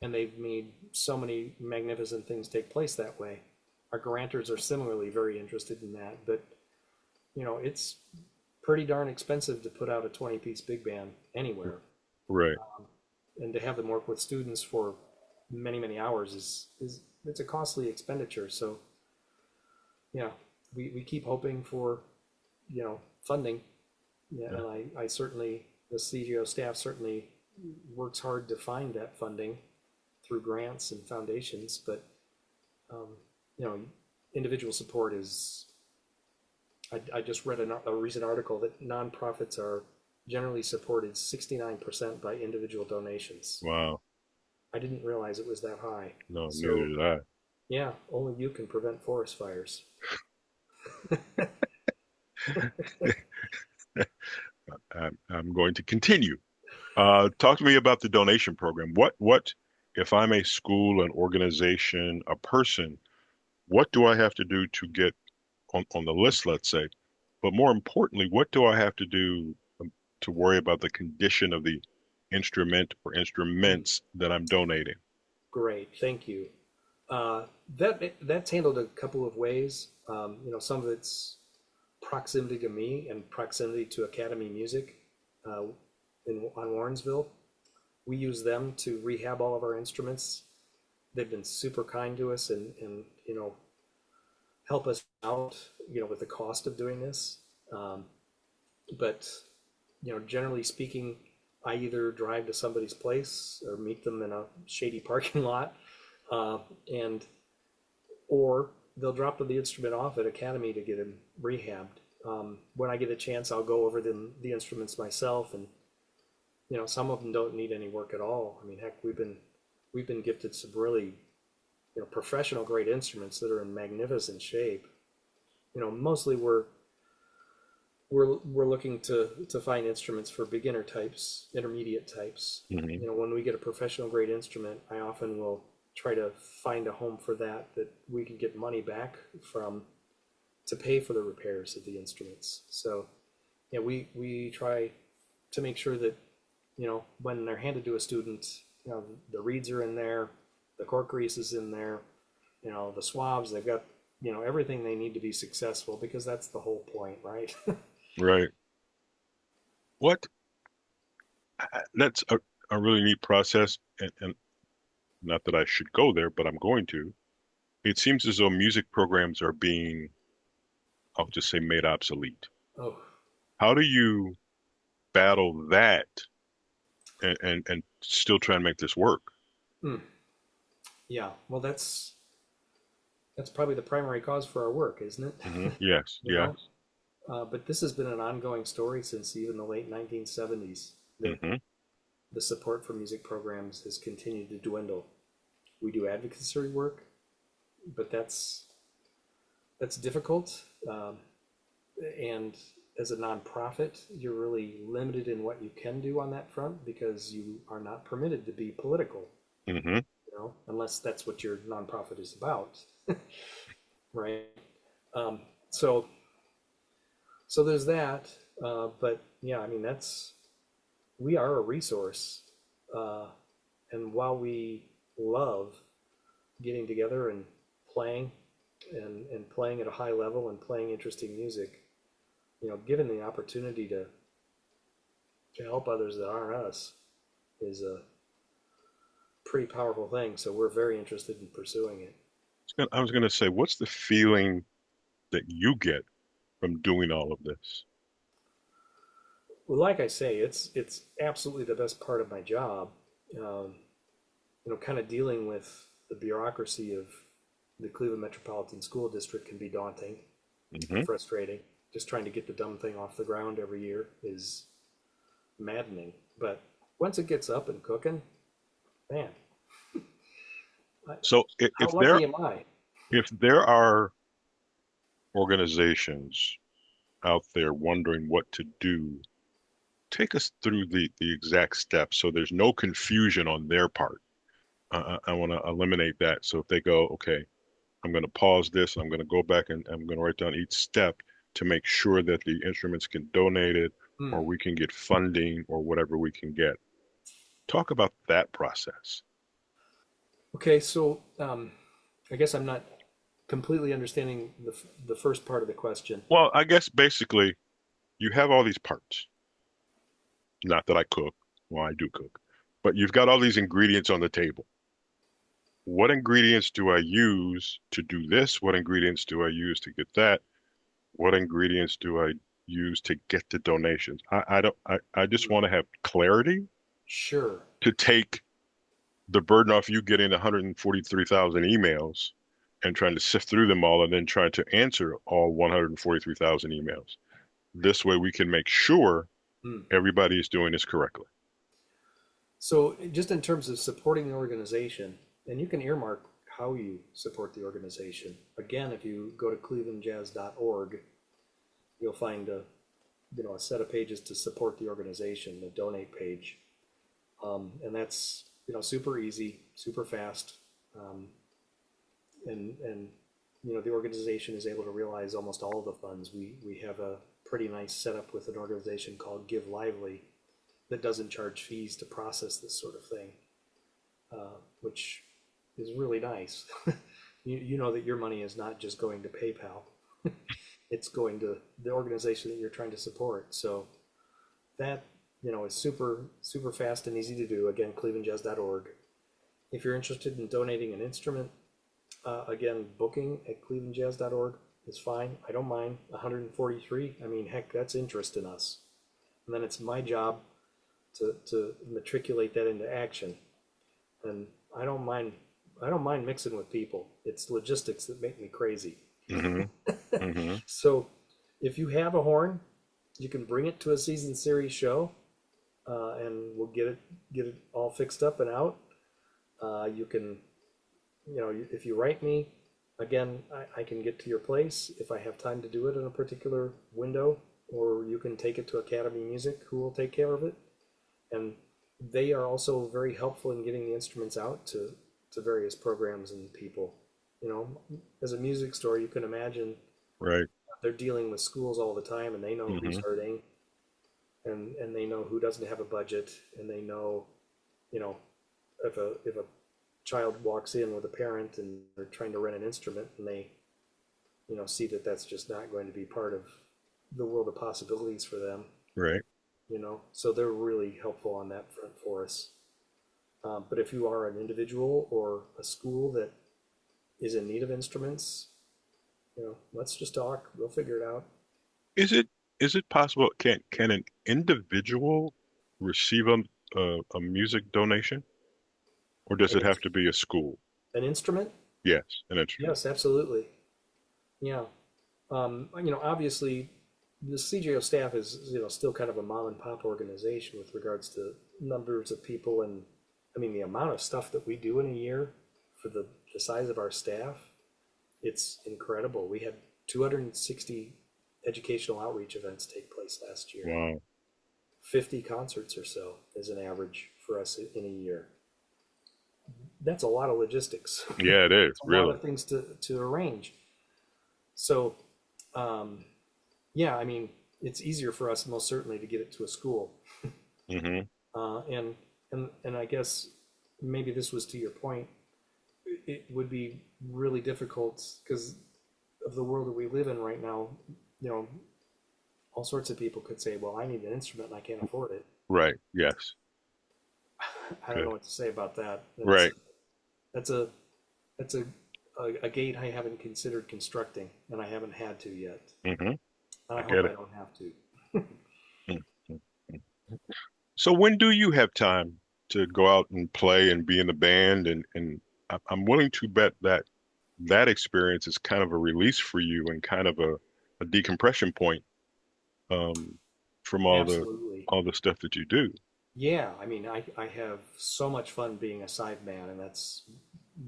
and they've made so many magnificent things take place that way. Our grantors are similarly very interested in that, but it's pretty darn expensive to put out a 20-piece big band anywhere, Right. and to have them work with students for many, many hours is it's a costly expenditure. So yeah, we keep hoping for funding. Yeah, Yeah. and I certainly, the CJO staff certainly works hard to find that funding through grants and foundations, but individual support is. I just read a recent article that nonprofits are generally supported 69% by individual donations. Wow. I didn't realize it was that high. No, So neither did I. yeah, only you can prevent forest fires. I'm going to continue. Talk to me about the donation program. What if I'm a school, an organization, a person, what do I have to do to get on the list, let's say? But more importantly, what do I have to do to worry about the condition of the instrument or instruments that I'm donating? Great, thank you. That's handled a couple of ways. Some of it's proximity to me and proximity to Academy Music on Warrensville. We use them to rehab all of our instruments. They've been super kind to us and help us out with the cost of doing this. But generally speaking, I either drive to somebody's place or meet them in a shady parking lot, or they'll drop the instrument off at Academy to get him rehabbed. When I get a chance, I'll go over the instruments myself, and some of them don't need any work at all. I mean, heck, we've been gifted some really professional grade instruments that are in magnificent shape. Mostly we're looking to find instruments for beginner types, intermediate types. Mm-hmm. When we get a professional grade instrument, I often will try to find a home for that we can get money back from to pay for the repairs of the instruments. So yeah, we try to make sure that when they're handed to a student, the reeds are in there, the cork grease is in there, the swabs, they've got everything they need to be successful, because that's the whole point, right? Right. What? That's a really neat process, and not that I should go there, but I'm going to. It seems as though music programs are being, I'll just say, made obsolete. Oh, How do you battle that and still try and make this work? mm, yeah. Well, that's probably the primary cause for our work, isn't it? Yes, You yes. know, but this has been an ongoing story since even the late 1970s that Hmm. the support for music programs has continued to dwindle. We do advocacy work, but that's difficult. And as a nonprofit, you're really limited in what you can do on that front because you are not permitted to be political, Hmm. unless that's what your nonprofit is about, right? Um, so, so there's that. But yeah, I mean, we are a resource, uh, and while we love getting together and playing and playing at a high level and playing interesting music, given the opportunity to help others that aren't us is a pretty powerful thing. So we're very interested in pursuing it. I was going to say, what's the feeling that you get from doing all of this? Well, like I say, it's absolutely the best part of my job. Um, kind of dealing with the bureaucracy of the Cleveland Metropolitan School District can be daunting and Hmm. frustrating. Just trying to get the dumb thing off the ground every year is maddening. But once it gets up and cooking, man, I, So how lucky am I? if there are organizations out there wondering what to do, take us through the exact steps so there's no confusion on their part. I want to eliminate that. So if they go, okay, I'm going to pause this, I'm going to go back and I'm going to write down each step to make sure that the instruments can donate it Hmm. or we can get funding or whatever we can get. Talk about that process. Okay, so I guess I'm not completely understanding the first part of the question. Well, I guess basically you have all these parts. Not that I cook. Well, I do cook. But you've got all these ingredients on the table. What ingredients do I use to do this? What ingredients do I use to get that? What ingredients do I use to get the donations? I don't I just want to have clarity Sure. to take the burden off you getting 143,000 emails and trying to sift through them all and then trying to answer all 143,000 emails. This way we can make sure Hmm. everybody is doing this correctly. So, just in terms of supporting the organization, and you can earmark how you support the organization. Again, if you go to clevelandjazz.org, you'll find a set of pages to support the organization, the donate page, and that's super easy, super fast, um, and the organization is able to realize almost all of the funds. We have a pretty nice setup with an organization called Give Lively that doesn't charge fees to process this sort of thing, which is really nice. You know that your money is not just going to PayPal; it's going to the organization that you're trying to support. So that is super fast and easy to do. Again, clevelandjazz.org. If you're interested in donating an instrument, again, booking at clevelandjazz.org is fine. I don't mind 143. I mean, heck, that's interest in us. And then it's my job to matriculate that into action. And I don't mind mixing with people. It's logistics that make me crazy. Hmm. Hmm. So if you have a horn, you can bring it to a season series show, and we'll get it all fixed up and out. You can, if you write me, again, I can get to your place if I have time to do it in a particular window, or you can take it to Academy Music, who will take care of it. And they are also very helpful in getting the instruments out to various programs and people. As a music store, you can imagine Right. they're dealing with schools all the time, and they know who's Hmm. hurting, and they know who doesn't have a budget, and they know, you know, if a child walks in with a parent and they're trying to rent an instrument, and they see that that's just not going to be part of the world of possibilities for them. Right. So they're really helpful on that front for us. But if you are an individual or a school that is in need of instruments, let's just talk. We'll figure it out. Is it is it possible, can an individual receive a music donation, or does An, it have inst- to be a school? an instrument? Yes, an instrument. Yes, absolutely. Yeah. Obviously, the CJO staff is, still kind of a mom and pop organization with regards to numbers of people. And I mean, the amount of stuff that we do in a year for the size of our staff, it's incredible. We had 260 educational outreach events take place last year. Wow. 50 concerts or so is an average for us in a year. That's a lot of logistics. Yeah, it is, It's a lot really. of things to arrange. So, yeah, I mean, it's easier for us most certainly to get it to a school. Hmm. And I guess maybe this was to your point. It would be really difficult because of the world that we live in right now. You know, all sorts of people could say, "Well, I need an instrument and I can't afford it." Right. Yes. I don't know Good. what to say about that. Right. That's a that's a gate I haven't considered constructing, and I haven't had to yet. Hmm. And I I hope get I it. don't have to. Mhm. So when do you have time to go out and play and be in the band? And I'm willing to bet that that experience is kind of a release for you and kind of a decompression point, um, from Absolutely. all the stuff that you do. Yeah, I mean, I have so much fun being a sideman, and that's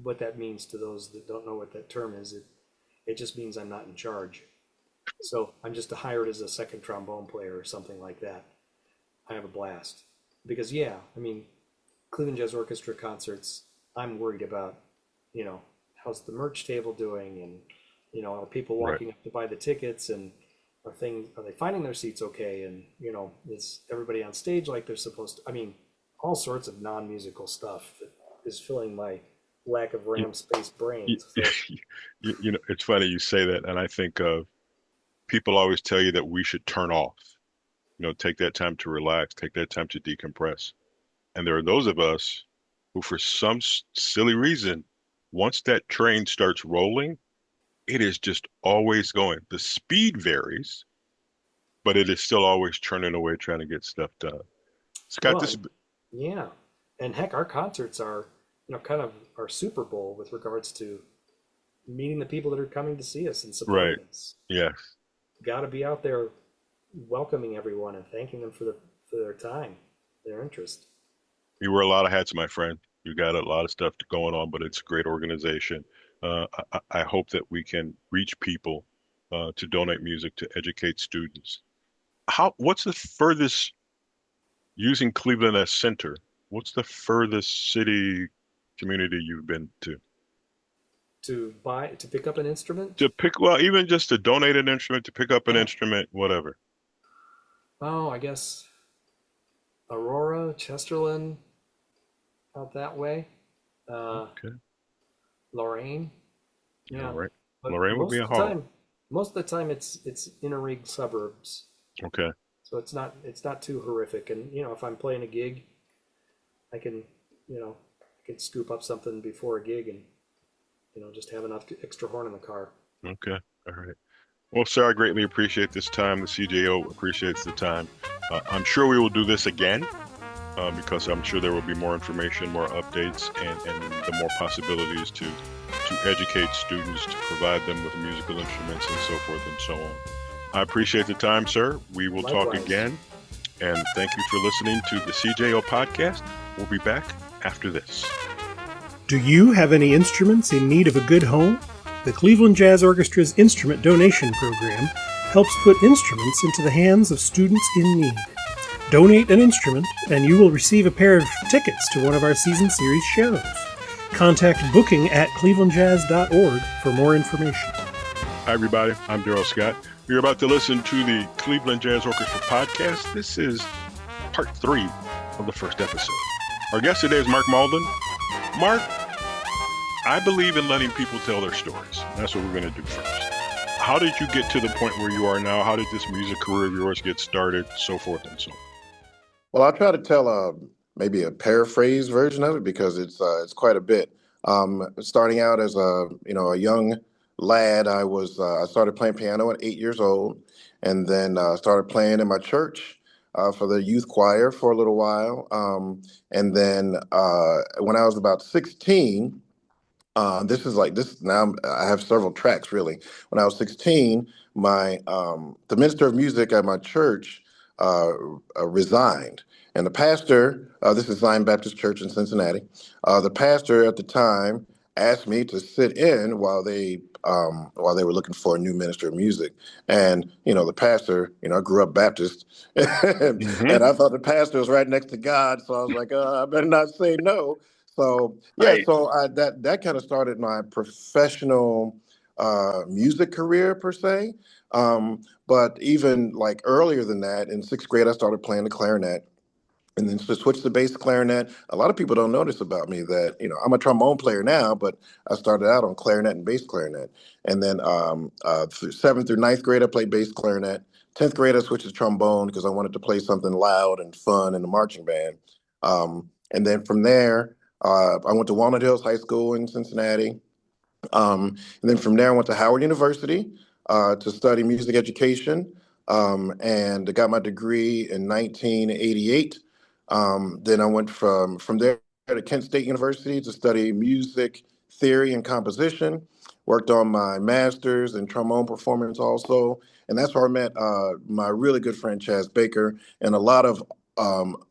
what that means to those that don't know what that term is. It just means I'm not in charge. So I'm just hired as a second trombone player or something like that. I have a blast because yeah, I mean, Cleveland Jazz Orchestra concerts, I'm worried about, you know, how's the merch table doing, and are people Right. walking up to buy the tickets, and are they finding their seats okay, and is everybody on stage like they're supposed to? I mean, all sorts of non-musical stuff that is filling my lack of You, RAM space brain. you, So it's funny you say that, and I think people always tell you that we should turn off, take that time to relax, take that time to decompress. And there are those of us who, for some silly reason, once that train starts rolling, it is just always going. The speed varies, but it is still always churning away trying to get stuff done. Scott, well, yeah, and heck, our concerts are kind of our Super Bowl with regards to meeting the people that are coming to see us and right. supporting us. Yes. Got to be out there welcoming everyone and thanking them for their time, their interest. You wear a lot of hats, my friend. You got a lot of stuff going on, but it's a great organization. I hope that we can reach people to donate music to educate students. What's the furthest, using Cleveland as center, what's the furthest city community you've been to? To pick up an instrument. Well, even just to donate an instrument, to pick up an Oh, instrument, whatever. oh, I guess Aurora, Chesterland, out that way. Uh, Okay. Lorraine, All yeah. right. But Lorraine would be a haul. most of the time it's inner ring suburbs, Okay. so it's not too horrific. And if I'm playing a gig, I can I can scoop up something before a gig and just have enough extra horn in the car. Okay. All right. Well, sir, I greatly appreciate this time. The CJO appreciates the time. I'm sure we will do this again, because I'm sure there will be more information, more updates, and the more possibilities to educate students, to provide them with musical instruments and so forth and so on. I appreciate the time, sir. We will talk Likewise. again. And thank you for listening to the CJO podcast. We'll be back after this. Do you have any instruments in need of a good home? The Cleveland Jazz Orchestra's Instrument Donation Program helps put instruments into the hands of students in need. Donate an instrument, and you will receive a pair of tickets to one of our season series shows. Contact booking at clevelandjazz.org for more information. Hi, everybody. I'm Darrell Scott. You're about to listen to the Cleveland Jazz Orchestra podcast. This is part 3 of the first episode. Our guest today is Mark Mauldin. Mark, I believe in letting people tell their stories. That's what we're going to do first. How did you get to the point where you are now? How did this music career of yours get started? So forth and so on. Well, I'll try to tell maybe a paraphrase version of it because it's quite a bit. Starting out as a young lad, I started playing piano at 8 years old, and then started playing in my church for the youth choir for a little while. And then when I was about 16, this is like this now. I have several tracks really. When I was 16, my the minister of music at my church uh, resigned, and the pastor. This is Zion Baptist Church in Cincinnati. The pastor at the time asked me to sit in while they were looking for a new minister of music. And the pastor, I grew up Baptist, Hmm. and I thought the pastor was right next to God, so I was like, I better not say no. So yeah, Right. so that kind of started my professional music career per se. But even like earlier than that, in sixth grade, I started playing the clarinet, and then switched to bass clarinet. A lot of people don't notice about me that I'm a trombone player now, but I started out on clarinet and bass clarinet. And then through seventh through ninth grade, I played bass clarinet. 10th grade, I switched to trombone because I wanted to play something loud and fun in the marching band. And then from there, I went to Walnut Hills High School in Cincinnati. And then from there, I went to Howard University to study music education, and I got my degree in 1988. Then I went from there to Kent State University to study music theory and composition. Worked on my master's in trombone performance also, and that's where I met my really good friend Chaz Baker and a lot of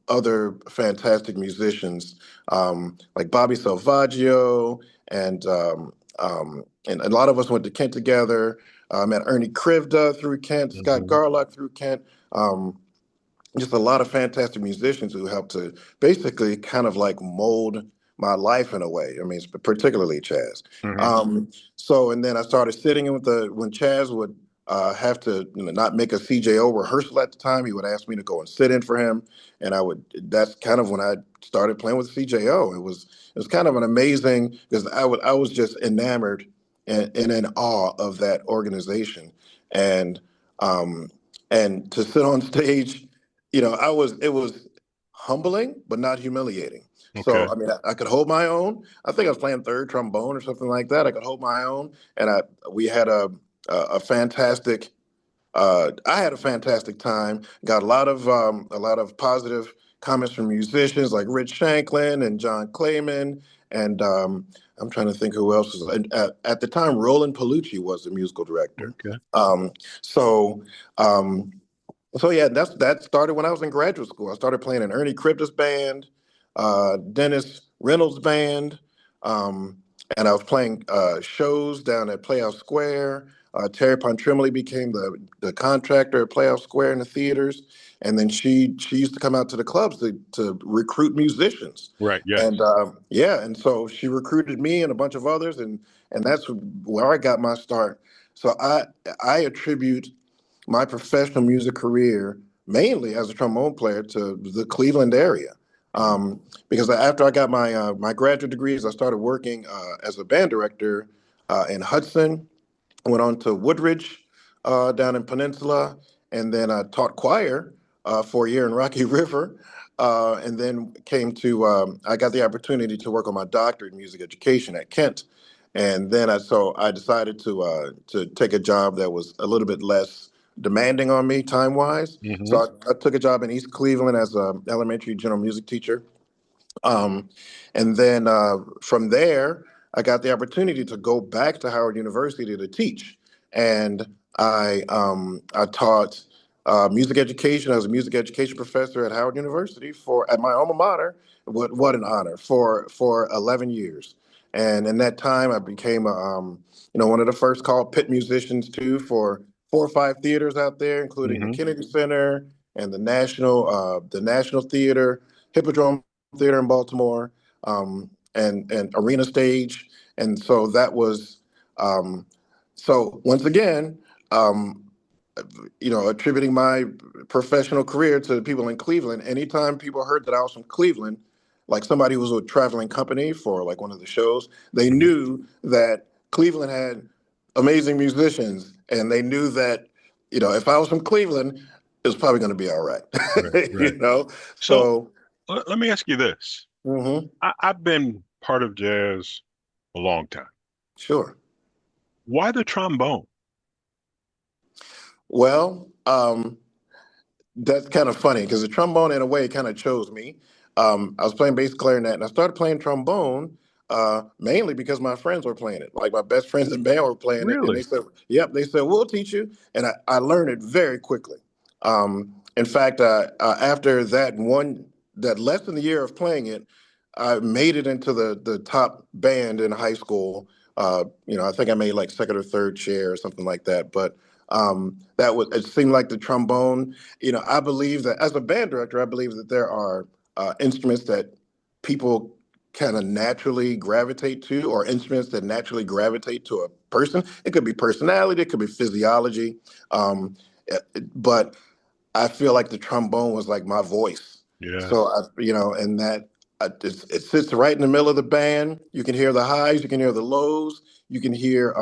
other fantastic musicians like Bobby Salvaggio and a lot of us went to Kent together. Met Ernie Krivda through Kent, Scott Hmm. Garlock through Kent. Just a lot of fantastic musicians who helped to basically kind of like mold my life in a way. I mean, particularly Chaz. Hmm. So, and then I started sitting in with when Chaz would have to not make a CJO rehearsal at the time. He would ask me to go and sit in for him, and That's kind of when I started playing with CJO. It was kind of an amazing because I was just enamored and in awe of that organization, and um, and to sit on stage, it was humbling but not humiliating. Okay. So I mean, I could hold my own. I think I was playing third trombone or something like that. I could hold my own, and we had a fantastic I had a fantastic time. Got a lot of positive comments from musicians like Rich Shanklin and John Clayman, and I'm trying to think who else was. And at the time, Roland Palucci was the musical director. Okay. Um, so. Um, so yeah, that started when I was in graduate school. I started playing in Ernie Kripke's band, Dennis Reynolds' band, um, and I was playing shows down at Playhouse Square. Terry Pontrimley became the contractor at Playhouse Square in the theaters, and then she used to come out to the clubs to recruit musicians. Right. Yes. And yeah, and so she recruited me and a bunch of others, and that's where I got my start. So I attribute my professional music career mainly as a trombone player to the Cleveland area. Because after I got my graduate degrees, I started working as a band director in Hudson. Went on to Woodridge down in Peninsula, and then I taught choir for a year in Rocky River, and then I got the opportunity to work on my doctorate in music education at Kent, and then I decided to take a job that was a little bit less demanding on me time wise. Hmm. So I took a job in East Cleveland as a elementary general music teacher, um, and then from there, I got the opportunity to go back to Howard University to teach. And I taught music education. I was a music education professor at Howard University at my alma mater. What an honor for 11 years. And in that time, I became one of the first called pit musicians too for 4 or 5 theaters out there, including the Hmm. Kennedy Center and the National Theater, Hippodrome Theater in Baltimore, and Arena Stage, and so that was so once again, um, attributing my professional career to people in Cleveland. Anytime people heard that I was from Cleveland, like somebody who was with a traveling company for like one of the shows, they Hmm. knew that Cleveland had amazing musicians, and they knew that if I was from Cleveland, it was probably going to be all right. Right. Right. So So. let me ask you this. Mhm. I've been part of jazz a long time. Sure. Why the trombone? Well, that's kind of funny because the trombone, in a way, kind of chose me. I was playing bass clarinet, and I started playing trombone mainly because my friends were playing it. Like my best friends in band were playing it, and they Really? said, "Yep," they said, "We'll teach you," and I learned it very quickly. In fact, after that less than a year of playing it, I made it into the top band in high school. I think I made like second or third chair or something like that, but. It seemed like the trombone. I believe that as a band director, I believe that there are instruments that people kind of naturally gravitate to, or instruments that naturally gravitate to a person. It could be personality, it could be physiology, but I feel like the trombone was like my voice. So Yes. and that it sits right in the middle of the band. You can hear the highs, you can hear the lows, you can hear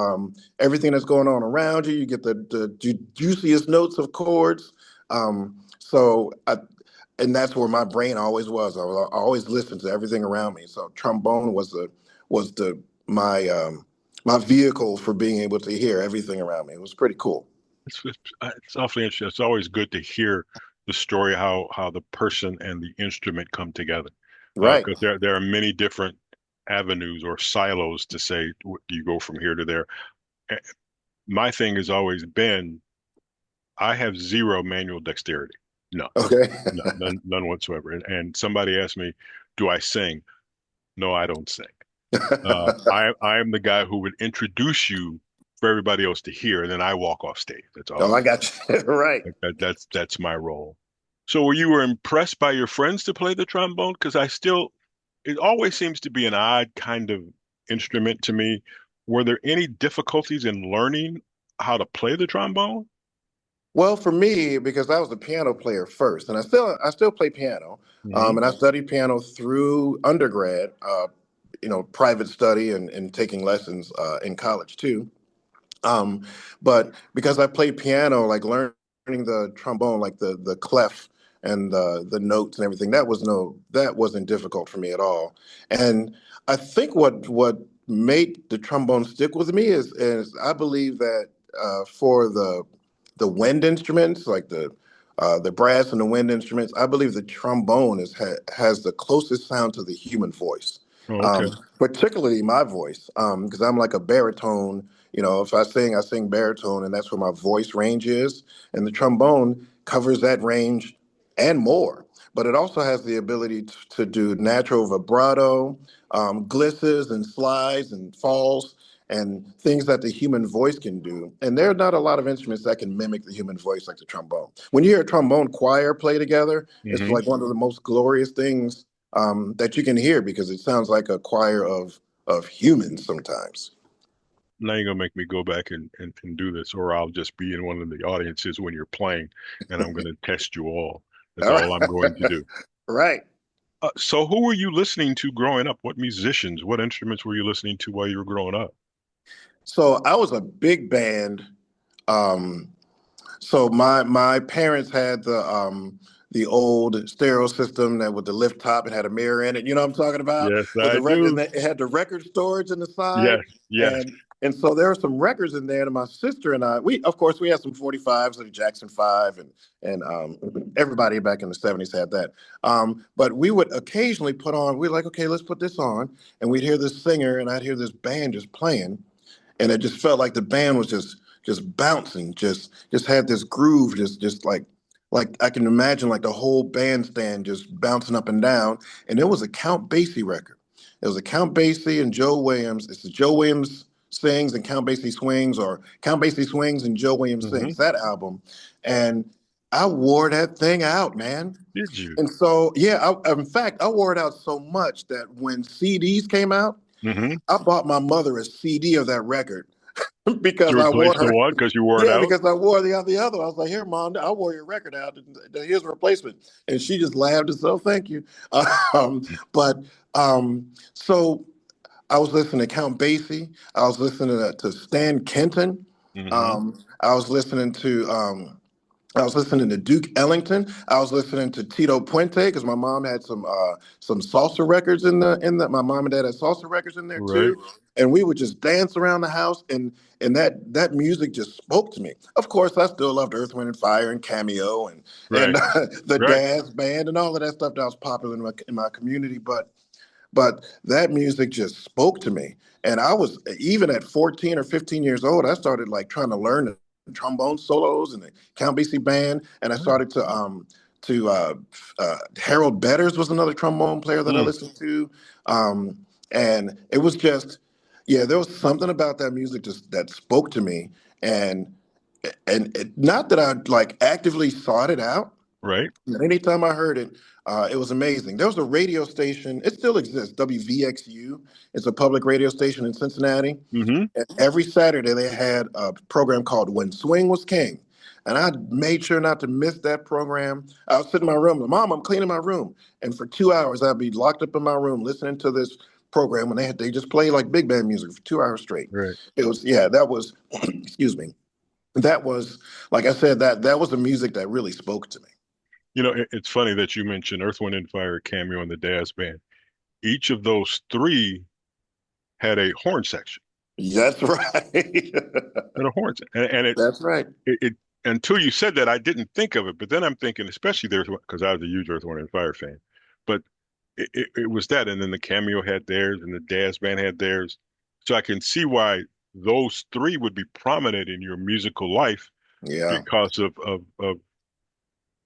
everything that's going on around you. You get the juiciest notes of chords. And that's where my brain always was. I always listened to everything around me. So trombone was my vehicle for being able to hear everything around me. It was pretty cool. It's awfully interesting. It's always good to hear the story how the person and the instrument come together, Right. because there are many different avenues or silos to say, do you go from here to there? Eh, My thing has always been, I have zero manual dexterity. None, Okay. none whatsoever. And somebody asked me, do I sing? No, I don't sing. I am the guy who would introduce you for everybody else to hear, and then I walk off stage. That's all Oh, I I do. got you. Right. That's my role. So were impressed by your friends to play the trombone? Because it always seems to be an odd kind of instrument to me. Were there any difficulties in learning how to play the trombone? Well, for me, because I was a piano player first, and I still play piano, Hmm. and I studied piano through undergrad, private study and taking lessons in college too. Um, but because I played piano, like learning the trombone, like the clef and the notes and everything, that wasn't difficult for me at all. And I think what made the trombone stick with me is I believe that for the wind instruments, like the brass and the wind instruments, I believe the trombone has the closest sound to the human voice, Oh, okay. particularly my voice, because I'm like a baritone. If I sing, I sing baritone, and that's where my voice range is. And the trombone covers that range and more. But it also has the ability to do natural vibrato, glisses and slides and falls and things that the human voice can do. And there are not a lot of instruments that can mimic the human voice like the trombone. When you hear a trombone choir play together, it's Hmm. like one of the most glorious things that you can hear because it sounds like a choir of humans sometimes. Now you're gonna make me go back and do this, or I'll just be in one of the audiences when you're playing, and I'm gonna test you all. That's All all I'm going to right. do. Right. So who were you listening to growing up? What musicians, what instruments were you listening to while you were growing up? So I was a big band. Um, so my parents had the old stereo system that with the lift top and had a mirror in it. You know what I'm talking about? Yes, With I the record, and do. it had the record storage in the side, Yes, yes. and so there were some records in there. And my sister and I, we of course we had some 45s of the Jackson Five, and everybody back in the '70s had that. But we would occasionally put on. We're like, okay, let's put this on, and we'd hear this singer, and I'd hear this band just playing, and it just felt like the band was just bouncing, just had this groove, just like I can imagine like the whole bandstand just bouncing up and down. And it was a Count Basie record. It was a Count Basie and Joe Williams. It's the Joe Williams sings and Count Basie swings, or Count Basie swings and Joe Williams Hmm. sings. That album, and I wore that thing out, man. Did you? And so, yeah, in fact, I wore it out so much that when CDs came out, Hmm. I bought my mother a CD of that record To because I replace wore the her. one because you wore it Yeah, out? because I wore the other. I was like, "Here, Mom, I wore your record out. Here's a replacement." And she just laughed and said, "Oh, thank you." But I was listening to Count Basie. I was listening to Stan Kenton. Hmm. I was listening to I was listening to Duke Ellington. I was listening to Tito Puente because my mom had some salsa records in the. My mom and dad had salsa records in there Right. too, and we would just dance around the house, and that music just spoke to me. Of course, I still loved Earth, Wind and Fire and Cameo and Right. the Right. Dazz Band and all of that stuff that was popular in my community, but that music just spoke to me. And I was, even at 14 or 15 years old, I started like trying to learn the trombone solos and the Count Basie band. And I Right. started to Harold Betters was another trombone player that I Mm, listened to. And it was just, yeah, there was something about that music just that spoke to me. And not that I like actively sought it out, right. and anytime I heard it, it was amazing. There was a radio station, it still exists, WVXU. It's a public radio station in Cincinnati. Hmm. And every Saturday they had a program called When Swing Was King. And I made sure not to miss that program. I was sitting in my room, Mom, I'm cleaning my room. And for 2 hours, I'd be locked up in my room listening to this program when they just play like big band music for 2 hours straight. Right. It was, yeah, that was, excuse me. That was, like I said, that was the music that really spoke to me. It's funny that you mentioned Earth, Wind and Fire, Cameo, and the Dazz Band. Each of those three had a horn section. That's right. And a horn, and That's right. it until you said that I didn't think of it, but then I'm thinking, especially there because I was a huge Earth, Wind and Fire fan, but it was that, and then the Cameo had theirs, and the Dazz Band had theirs, so I can see why those three would be prominent in your musical life Yeah. because of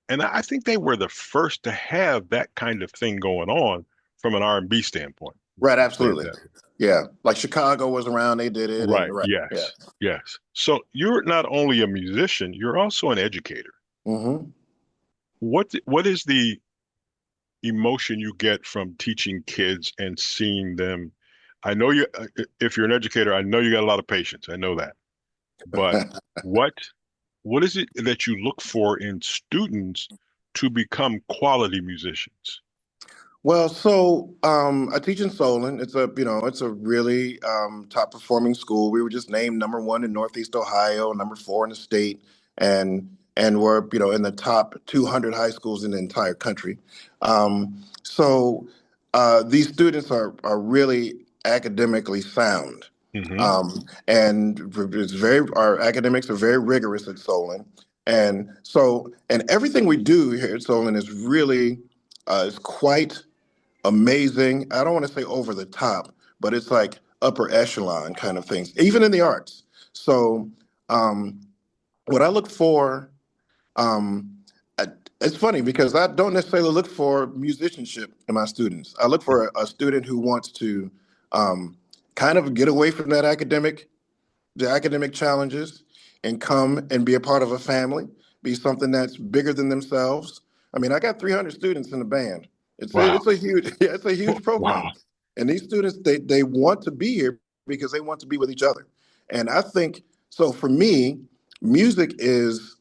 and I think they were the first to have that kind of thing going on from an R&B standpoint. Right. Say it Absolutely. that way. Yeah. Like Chicago was around, they did it, and Right. right. Yeah. Yes. Yes. So you're not only a musician, you're also an educator. Hmm. What is the emotion you get from teaching kids and seeing them? I know if you're an educator, I know you got a lot of patience. I know that. But what what is it that you look for in students to become quality musicians? Well, so I teach in Solon. It's a really top performing school. We were just named number one in Northeast Ohio, number four in the state, and we're in the top 200 high schools in the entire country. So these students are really academically sound, Hmm. and our academics are very rigorous at Solon, and everything we do here at Solon is really is quite amazing. I don't want to say over the top, but it's like upper echelon kind of things, even in the arts. So, um, what I look for, um, I, it's funny because I don't necessarily look for musicianship in my students. I look for a student who wants to um, kind of get away from the academic challenges, and come and be a part of a family, be something that's bigger than themselves. I mean, I got 300 students in the band. Wow. It's a huge yeah, it's a huge Wow. program, and these students they want to be here because they want to be with each other. And I think so. For me, music is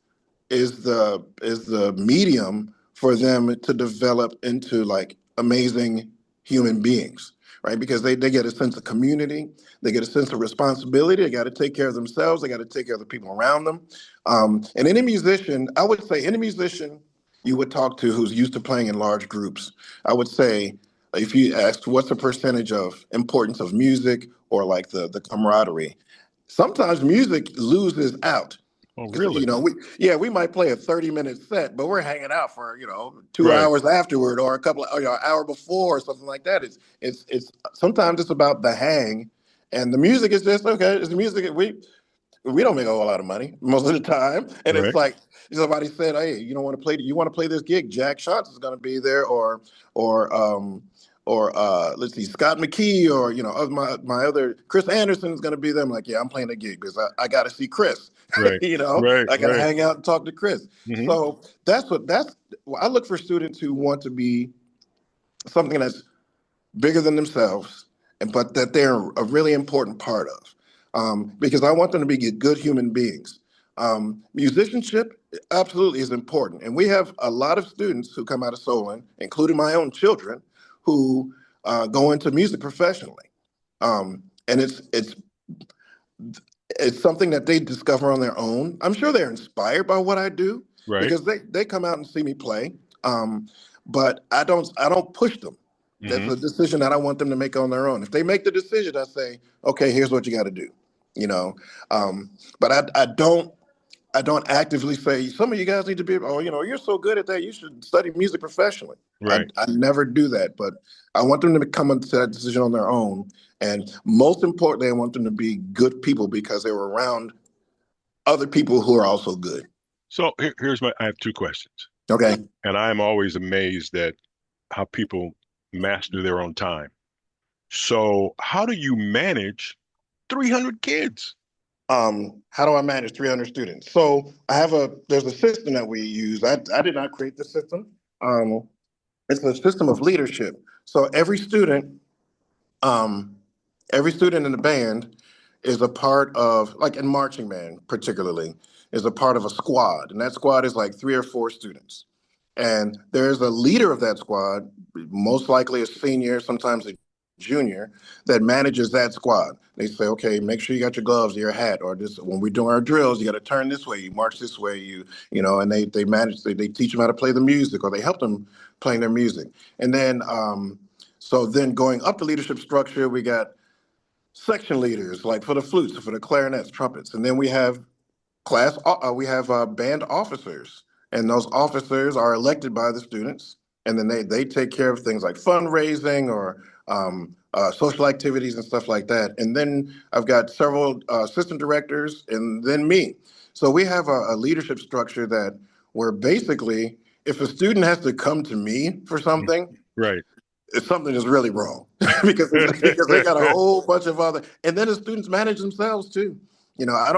the medium for them to develop into like amazing human beings, right? Because they get a sense of community, they get a sense of responsibility, they got to take care of themselves, they got to take care of the people around them. And any musician, I would say any musician you would talk to who's used to playing in large groups, I would say if you asked what's the percentage of importance of music or like the camaraderie, sometimes music loses out. Oh, Because really? we might play a 30-minute set, but we're hanging out for 2 Right. hours afterward, or a couple of an hour before, or something like that. It's sometimes it's about the hang, and the music is just okay. It's the music we don't make a whole lot of money most of the time, and it's Right. like somebody said, "Hey, you want to play this gig? Jack Schatz is going to be there, or let's see, Scott McKee, or my other Chris Anderson is going to be there." I'm like, "Yeah, I'm playing a gig because I got to see Chris. Right. Right. I got to Right. hang out and talk to Chris." Hmm. So that's I look for students who want to be something that's bigger than themselves, but that they're a really important part of, because I want them to be good human beings. Musicianship absolutely is important, and we have a lot of students who come out of Solon, including my own children, who go into music professionally, and it's something that they discover on their own. I'm sure they're inspired by what I do, Right. because they come out and see me play. But I don't push them. That's Hmm. a decision that I want them to make on their own. If they make the decision, I say, okay, here's what you got to do. You know, but I don't actively say some of you guys need to be. Oh, you're so good at that. You should study music professionally. I, Right. I never do that, but I want them to come into that decision on their own. And most importantly, I want them to be good people because they were around other people who are also good. So I have two questions. Okay. And I am always amazed at how people master their own time. So how do you manage 300 kids? How do I manage 300 students? So there's a system that we use. I did not create the system. Um, it's a system of leadership. So um, every student in the band is a part of, like in marching band particularly, is a part of a squad, and that squad is like 3 or 4 students. And there's a leader of that squad, most likely a senior, sometimes a junior, that manages that squad. They say, okay, make sure you got your gloves, your hat, or this. When we're doing our drills, you got to turn this way, you march this way, and they teach them how to play the music, or they help them playing their music. And then so then going up the leadership structure, we got section leaders, like for the flutes, for the clarinets, trumpets, and then we have band officers, and those officers are elected by the students, and then they take care of things like fundraising or social activities and stuff like that. And then I've got several assistant directors, and then me. So we have a leadership structure that where basically, if a student has to come to me for something, Right. something is really wrong because they got a whole bunch of other, and then the students manage themselves too. I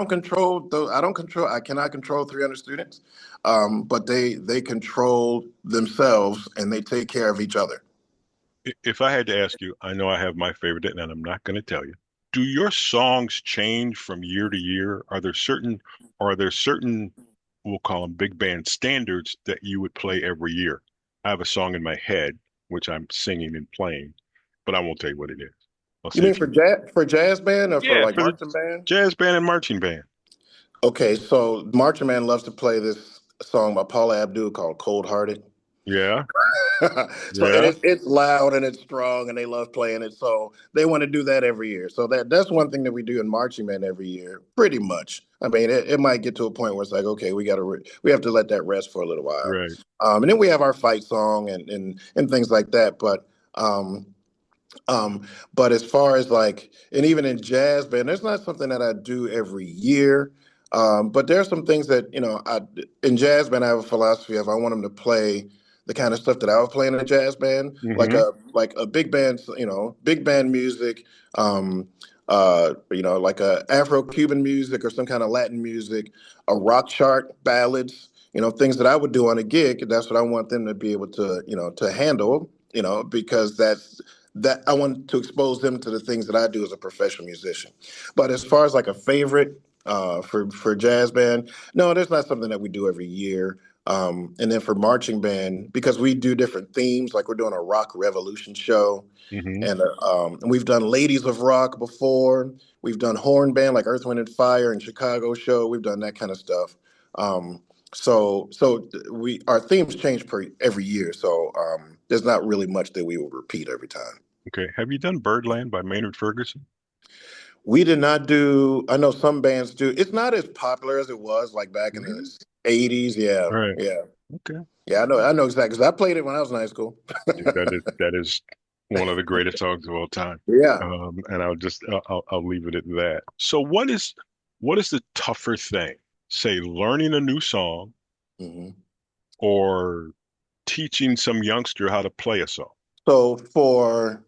cannot control 300 students, but they control themselves and they take care of each other. If I had to ask you, I know I have my favorite, and I'm not going to tell you. Do your songs change from year to year? Are there certain, we'll call them big band standards that you would play every year? I have a song in my head, which I'm singing and playing, but I won't tell you what it is. I'll You see mean if for you, jazz band or for yeah, like for the marching band? jazz band and marching band. Okay, so marching band loves to play this song by Paula Abdul called "Cold Hearted." Yeah, So and yeah, it's loud and it's strong and they love playing it. So they want to do that every year. So that's one thing that we do in marching band every year, pretty much. I mean, it might get to a point where it's like, okay, we have to let that rest for a little while. right. And then we have our fight song and things like that. Um, but as far as like, and even in jazz band, there's not something that I do every year. But there are some things that, in jazz band, I have a philosophy of I want them to play the kind of stuff that I was playing in a jazz band, Hmm. like a big band, big band music, like a Afro-Cuban music or some kind of Latin music, a rock chart, ballads, things that I would do on a gig. That's what I want them to be able to, to handle, because that I want to expose them to the things that I do as a professional musician. But as far as like a favorite for jazz band, no, there's not something that we do every year. And then for marching band, because we do different themes, like we're doing a rock revolution show, Hmm. and we've done Ladies of Rock before. We've done horn band like Earth, Wind and Fire and Chicago show. We've done that kind of stuff. So we our themes change every year. So there's not really much that we will repeat every time. Okay. Have you done Birdland by Maynard Ferguson? We did not do. I know some bands do. It's not as popular as it was like back in Really? the '80s. Yeah, Right. yeah, Okay. yeah. I know exactly because I played it when I was in high school. Yeah, that is one of the greatest songs of all time. Yeah. And I'll leave it at that. So what is the tougher thing? Say learning a new song hmm or teaching some youngster how to play a song? So for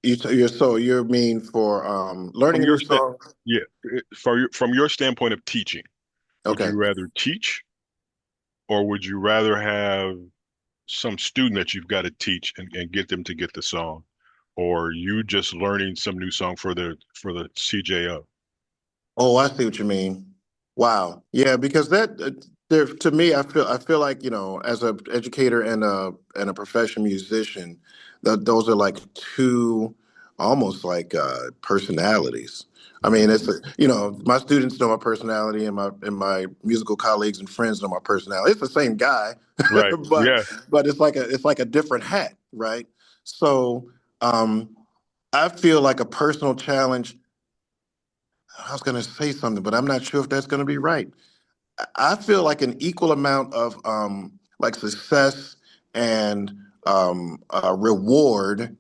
you mean for From learning a your new sta song? Yeah, from your standpoint of teaching, would Okay. you rather teach or would you rather have some student that you've got to teach and get them to get the song, or you just learning some new song for the CJO? Oh, I see what you mean. Wow. Yeah, because that there to me, I feel like as an educator and a professional musician, that those are like two almost like personalities. I mean, it's my students know my personality, and my musical colleagues and friends know my personality. It's the same guy, Right. but Yeah. it's like a different hat, right? So I feel like a personal challenge. I was going to say something, but I'm not sure if that's going to be right. I feel like an equal amount of like success and reward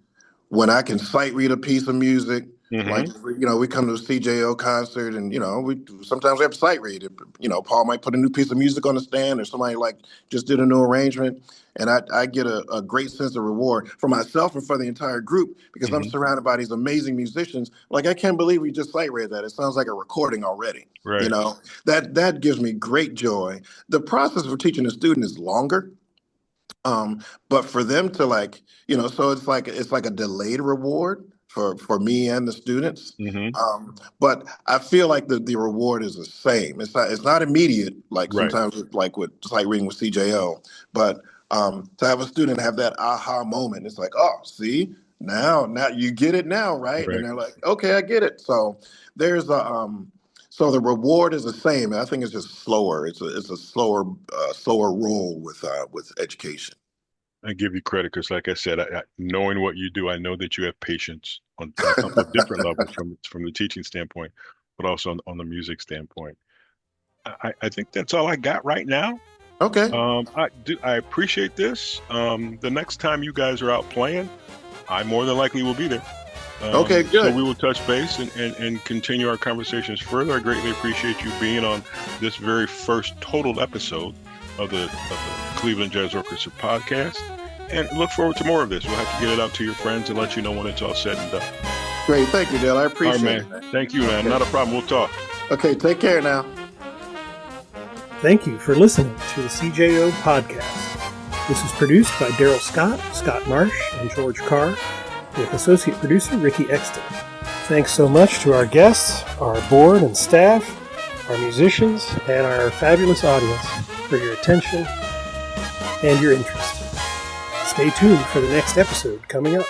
when I can sight read a piece of music. Like, Hmm. we come to a CJO concert, and we sometimes we have to sight read it. Paul might put a new piece of music on the stand, or somebody like just did a new arrangement, and I get a great sense of reward for myself and for the entire group, because I'm Hmm. surrounded by these amazing musicians. Like, I can't believe we just sight read that. It sounds like a recording already. Right. That gives me great joy. The process for teaching a student is longer, but for them to, like, so it's like a delayed reward for me and the students. Hmm. But I feel like the reward is the same. It's not immediate, like Right. sometimes like with sight reading with CJO, but to have a student have that aha moment, it's like, oh, see, now you get it now, right? And Right. they're like, okay, I get it. So there's so the reward is the same. I think it's just slower. It's a slower roll with education. I give you credit because, like I said, knowing what you do, I know that you have patience on a couple of different levels from the teaching standpoint, but also on the music standpoint. I think that's all I got right now. Okay. I appreciate this. The next time you guys are out playing, I more than likely will be there. Okay, So good. we will touch base and continue our conversations further. I greatly appreciate you being on this very first total episode of the Cleveland Jazz Orchestra podcast, and look forward to more of this. We'll have to get it out to your friends and let you know when it's all said and done. Great. Thank you, Dale. I All right, appreciate man. it. Thank you, man. Not a problem. We'll talk. Okay, take care now. Thank you for listening to the CJO podcast. This is produced by Darrell Scott, Scott Marsh, and George Carr, with associate producer Ricky Exton. Thanks so much to our guests, our board and staff, our musicians, and our fabulous audience for your attention and your interest. Stay tuned for the next episode coming up.